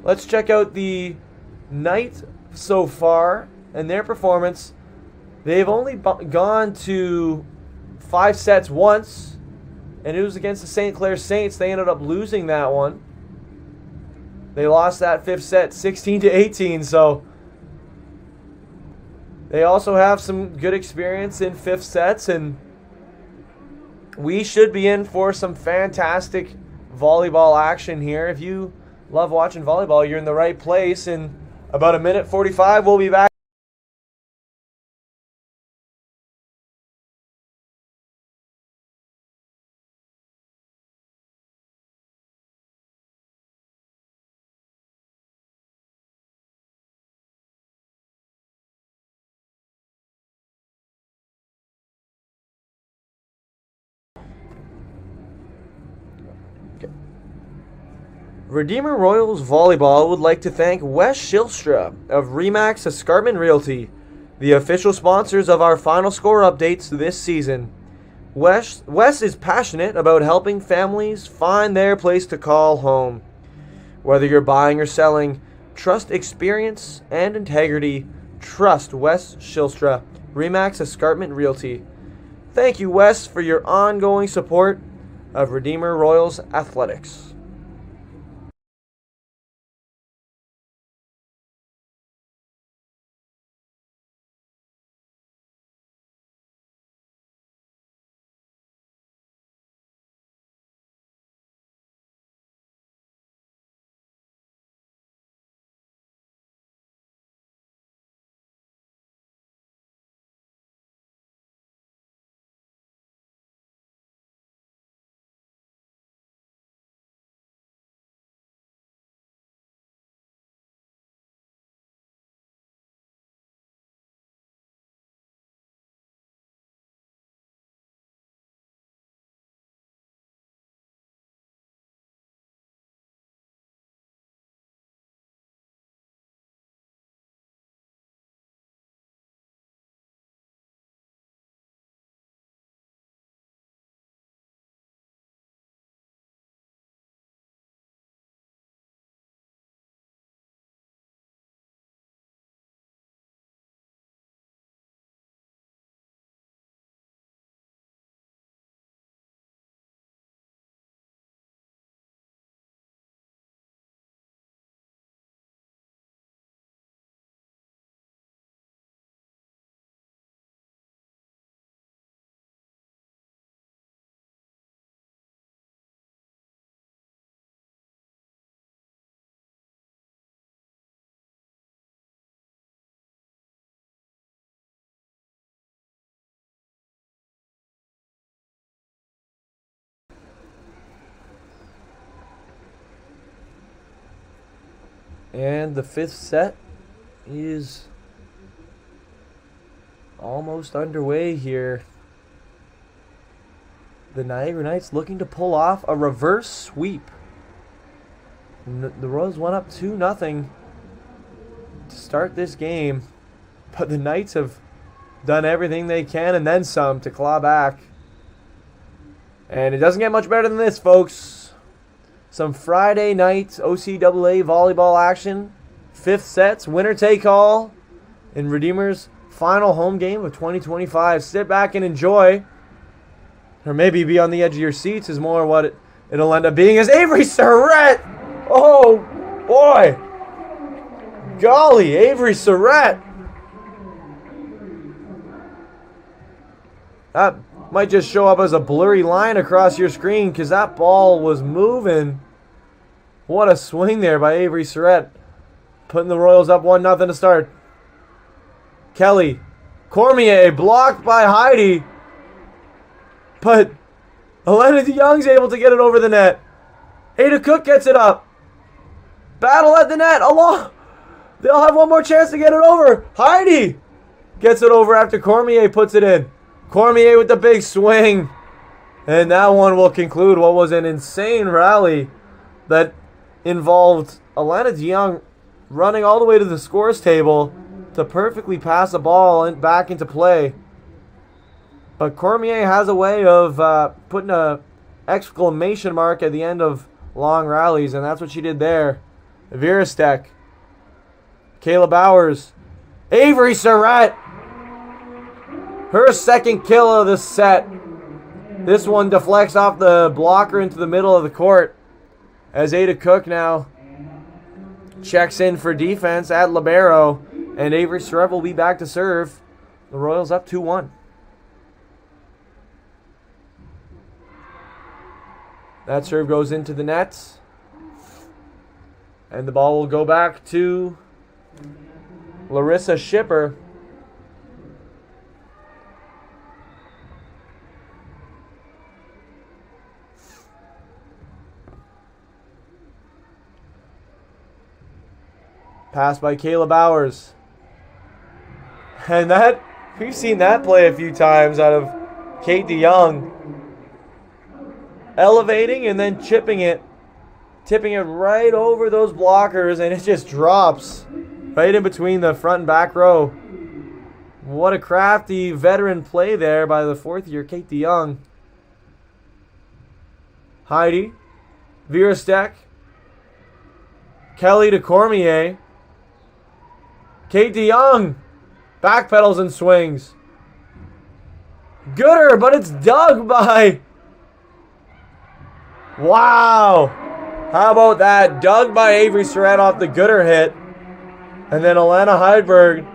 Let's check out the Knights so far and their performance. They've only gone to 5 sets once, and it was against the St. Clair Saints. They ended up losing that one. They lost that 5th set 16-18, so they also have some good experience in 5th sets, and we should be in for some fantastic volleyball action here. If you love watching volleyball, you're in the right place. In about 1:45, we'll be back. Redeemer Royals Volleyball would like to thank Wes Shilstra of Remax Escarpment Realty, the official sponsors of our Final Score updates this season. Wes is passionate about helping families find their place to call home. Whether you're buying or selling, trust experience and integrity. Trust Wes Shilstra, Remax Escarpment Realty. Thank you, Wes, for your ongoing support of Redeemer Royals Athletics. And the fifth set is almost underway here. The Niagara Knights looking to pull off a reverse sweep. The Royals went up 2-0 to start this game, but the Knights have done everything they can and then some to claw back. And it doesn't get much better than this, folks. Some Friday night OCAA volleyball action. Fifth sets, winner take all in Redeemer's final home game of 2025. Sit back and enjoy. Or maybe be on the edge of your seats is more what it'll end up being. Is Avery Surratt. Oh, boy. Golly, Avery Surratt. That might just show up as a blurry line across your screen because that ball was moving. What a swing there by Avery Surratt. Putting the Royals up 1-0 to start. Kelly. Cormier blocked by Heidi. But Elena DeYoung's able to get it over the net. Ada Cook gets it up. Battle at the net. Along. They'll have one more chance to get it over. Heidi gets it over after Cormier puts it in. Cormier with the big swing. And that one will conclude what was an insane rally that involved Elena DeYoung running all the way to the scores table to perfectly pass the ball back into play. But Cormier has a way of putting a exclamation mark at the end of long rallies, and that's what she did there. Virastek, Kayla Bowers, Avery Surratt, her second kill of the set. This one deflects off the blocker into the middle of the court as Ada Cook now checks in for defense at libero, and Avery Surratt will be back to serve. The Royals up 2-1. That serve goes into the nets. And the ball will go back to Larissa Schipper. Pass by Kayla Bowers. And that, we've seen that play a few times out of Kate DeYoung. Elevating and then chipping it. Tipping it right over those blockers, and it just drops right in between the front and back row. What a crafty veteran play there by the fourth-year Kate DeYoung. Heidi. Virastek. Kelly to Cormier. Kate DeYoung backpedals and swings. Gooder, but it's dug by... Wow. How about that? Dug by Avery Surratt off the Gooder hit. And then Alana Heidberg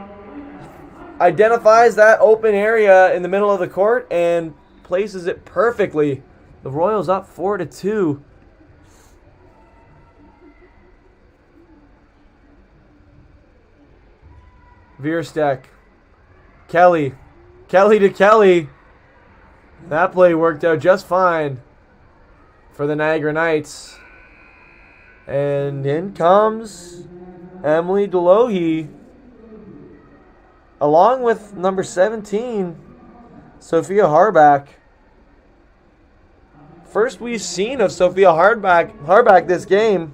identifies that open area in the middle of the court and places it perfectly. The Royals up 4-2. Veerstek. Kelly to Kelly. That play worked out just fine for the Niagara Knights. And in comes Emily Delohe, along with number 17, Sophia Harback. First we've seen of Sophia Harback this game.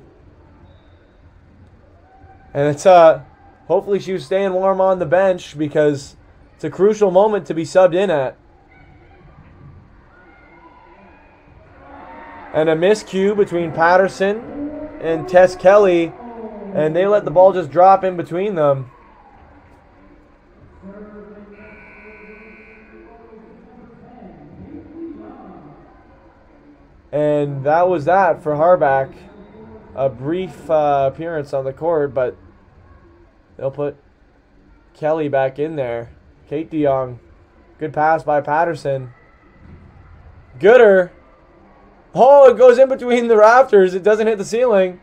And it's hopefully she was staying warm on the bench because it's a crucial moment to be subbed in at. And a miscue between Patterson and Tess Kelly, and they let the ball just drop in between them. And that was that for Harback. A brief appearance on the court, but they'll put Kelly back in there. Kate DeYoung. Good pass by Patterson. Gooder. Oh, it goes in between the rafters. It doesn't hit the ceiling.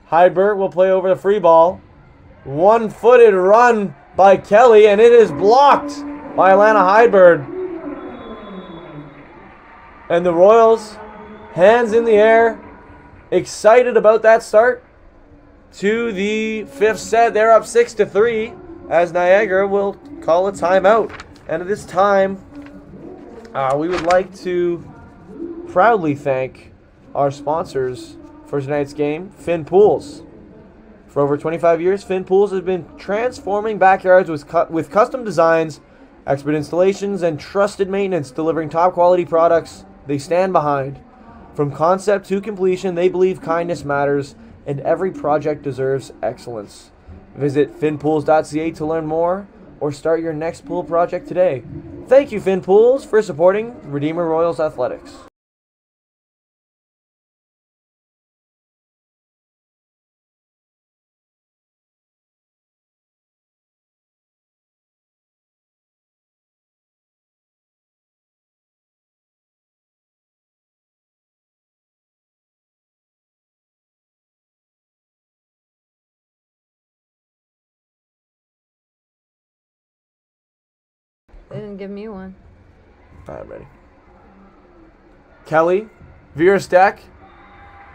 Heidberg will play over the free ball. One-footed run by Kelly, and it is blocked by Alana Heidberg. And the Royals, hands in the air, excited about that start to the fifth set. They're up 6-3 as Niagara will call a timeout. And at this time, we would like to proudly thank our sponsors for tonight's game, Finn Pools. For over 25 years, Finn Pools has been transforming backyards with custom designs, expert installations, and trusted maintenance, delivering top quality products they stand behind. From concept to completion, they believe kindness matters and every project deserves excellence. Visit finpools.ca to learn more or start your next pool project today. Thank you, Finn Pools, for supporting Redeemer Royals Athletics. They didn't give me one. All right, ready. Kelly, Veerstek.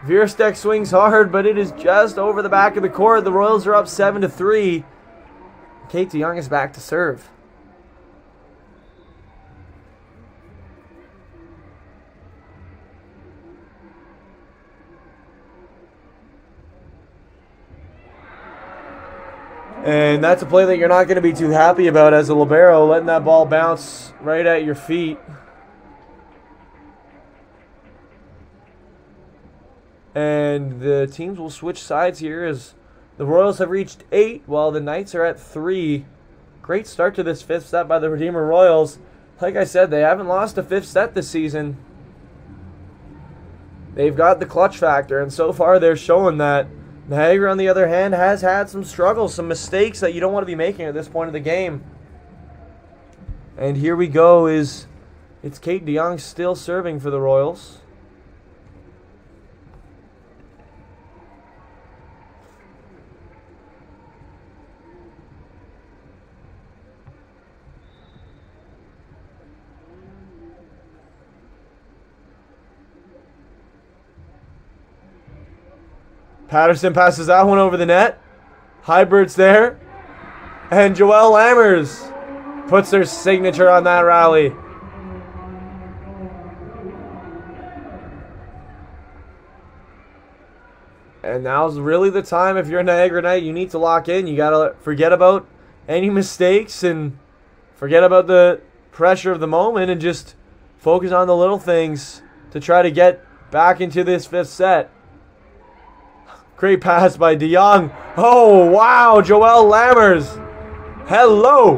Veerstek swings hard, but it is just over the back of the court. The Royals are up 7-3. Kate DeYoung is back to serve. And that's a play that you're not going to be too happy about as a libero, letting that ball bounce right at your feet. And the teams will switch sides here as the Royals have reached 8 while the Knights are at 3. Great start to this fifth set by the Redeemer Royals. Like I said, they haven't lost a fifth set this season. They've got the clutch factor, and so far they're showing that. Niagara, on the other hand, has had some struggles, some mistakes that you don't want to be making at this point of the game. And here we go. It's Kate DeYoung still serving for the Royals. Patterson passes that one over the net. Heibert's there. And Joelle Lammers puts their signature on that rally. And now's really the time, if you're a Niagara Knight, you need to lock in. You got to forget about any mistakes and forget about the pressure of the moment and just focus on the little things to try to get back into this fifth set. Great pass by DeYoung. Oh, wow. Joelle Lammers. Hello.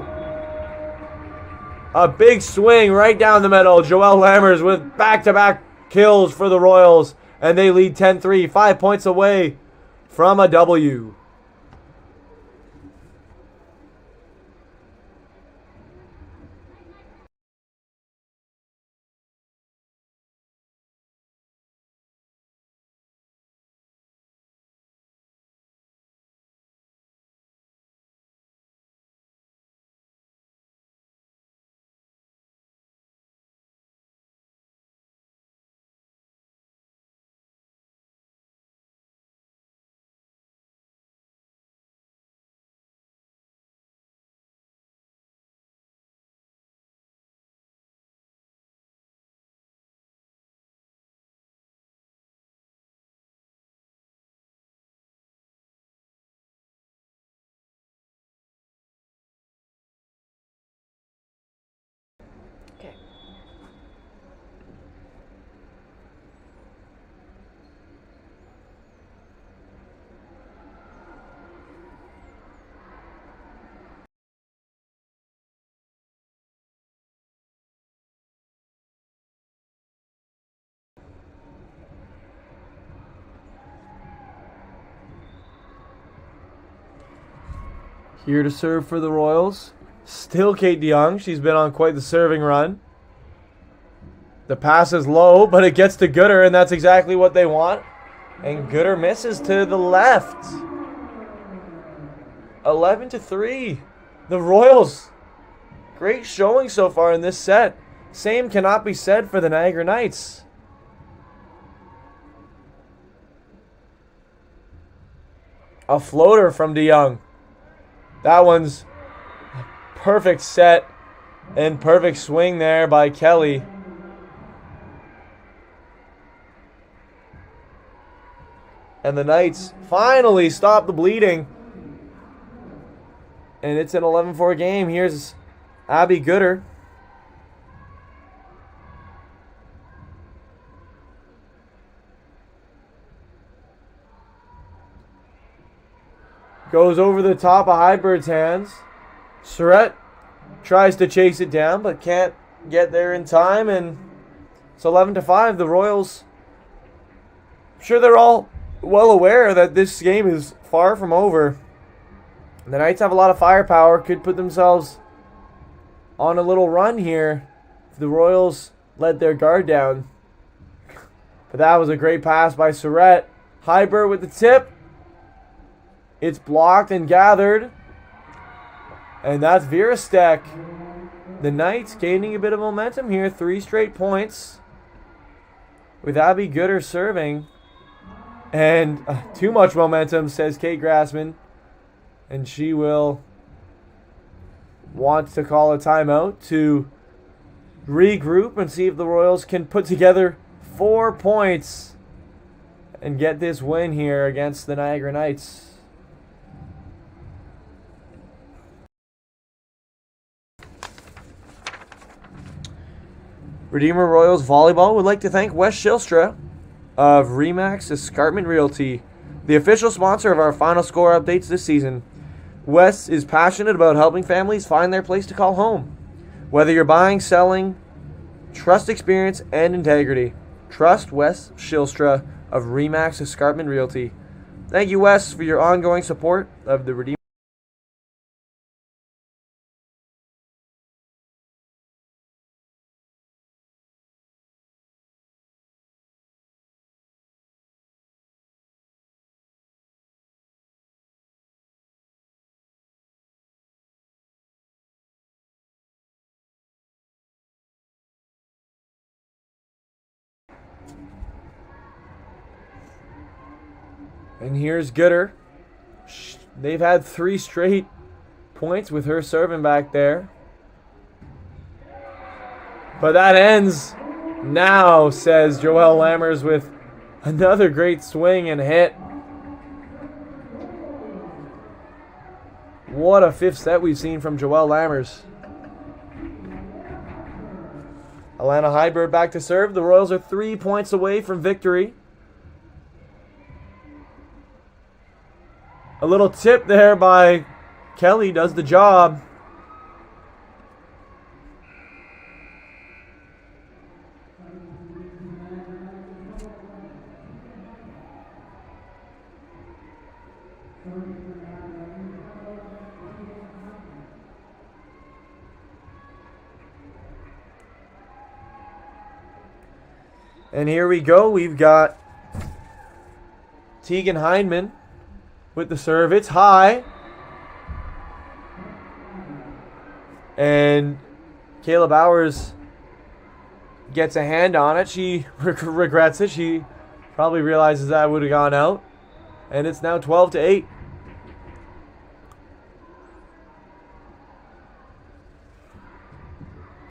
A big swing right down the middle. Joelle Lammers with back-to-back kills for the Royals. And they lead 10-3, 5 points away from a W. Here to serve for the Royals. Still Kate DeYoung. She's been on quite the serving run. The pass is low, but it gets to Gooder, and that's exactly what they want. And Gooder misses to the left. 11-3. The Royals. Great showing so far in this set. Same cannot be said for the Niagara Knights. A floater from DeYoung. That one's perfect set and perfect swing there by Kelly. And the Knights finally stop the bleeding. And it's an 11-4 game. Here's Abby Gooder. Goes over the top of Highbird's hands. Surratt tries to chase it down, but can't get there in time. And it's 11-5. The Royals, I'm sure they're all well aware that this game is far from over. The Knights have a lot of firepower. Could put themselves on a little run here if the Royals let their guard down. But that was a great pass by Surratt. Highbird with the tip. It's blocked and gathered. And that's Virastek. The Knights gaining a bit of momentum here. 3 straight points. With Abby Gooder serving. And too much momentum, says Kate Grassman. And she will want to call a timeout to regroup and see if the Royals can put together 4 points and get this win here against the Niagara Knights. Redeemer Royals Volleyball would like to thank Wes Shilstra of Remax Escarpment Realty, the official sponsor of our final score updates this season. Wes is passionate about helping families find their place to call home. Whether you're buying, selling, trust, experience, and integrity. Trust Wes Shilstra of Remax Escarpment Realty. Thank you, Wes, for your ongoing support of the Redeemer. And here's Gooder. They've had 3 straight points with her serving back there. But that ends now, says Joelle Lammers with another great swing and hit. What a 5th set we've seen from Joelle Lammers. Alana Highbird back to serve. The Royals are 3 points away from victory. A little tip there by Kelly does the job. And here we go. We've got Tegan Hindman with the serve. It's high. And Kayla Bowers gets a hand on it. She regrets it. She probably realizes that would have gone out. And it's now 12-8.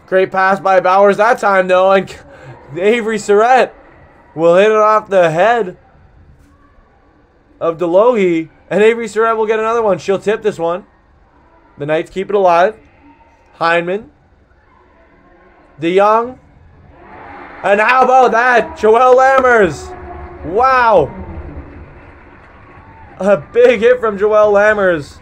Great pass by Bowers that time, though. And Avery Surratt will hit it off the head of Delohe. And Avery Surratt will get another one. She'll tip this one. The Knights keep it alive. Hindman. DeYoung. And how about that? Joelle Lammers. Wow. A big hit from Joelle Lammers.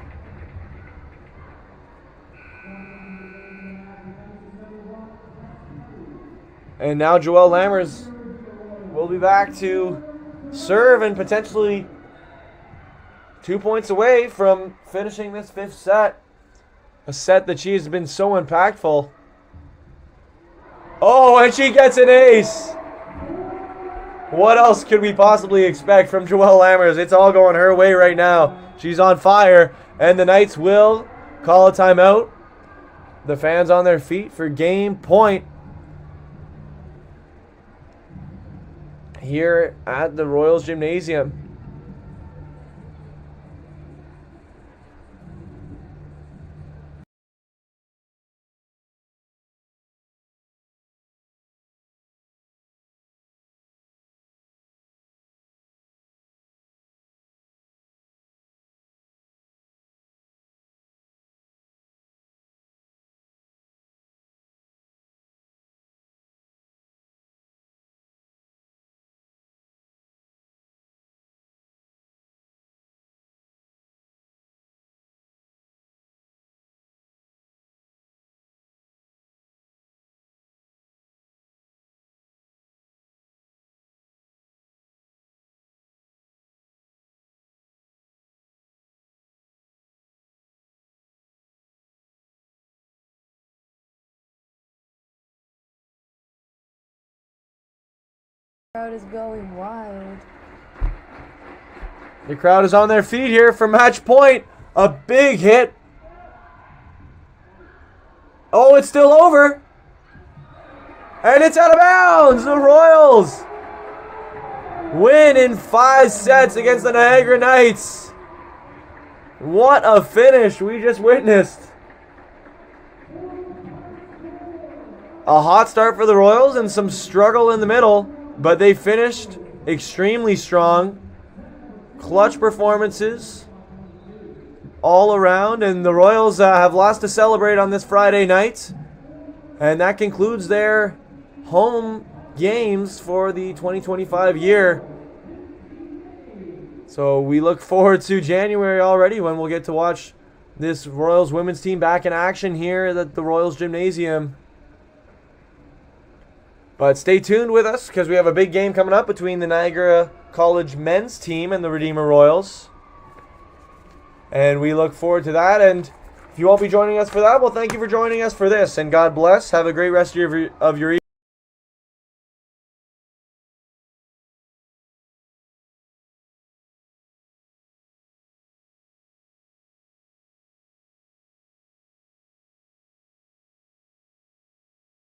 And now Joelle Lammers will be back to serve and potentially 2 points away from finishing this fifth set. A set that she has been so impactful. Oh, and she gets an ace. What else could we possibly expect from Joelle Lammers? It's all going her way right now. She's on fire, and the Knights will call a timeout. The fans on their feet for game point here at the Royals Gymnasium. Crowd is going wild. The crowd is on their feet here for match point. A big hit. Oh, it's still over. And it's out of bounds. The Royals win in 5 sets against the Niagara Knights. What a finish we just witnessed. A hot start for the Royals and some struggle in the middle. But they finished extremely strong. Clutch performances all around. And the Royals have lots to celebrate on this Friday night. And that concludes their home games for the 2025 year. So we look forward to January already when we'll get to watch this Royals women's team back in action here at the Royals Gymnasium. But stay tuned with us because we have a big game coming up between the Niagara College men's team and the Redeemer Royals. And we look forward to that. And if you won't be joining us for that, well, thank you for joining us for this. And God bless. Have a great rest of your evening.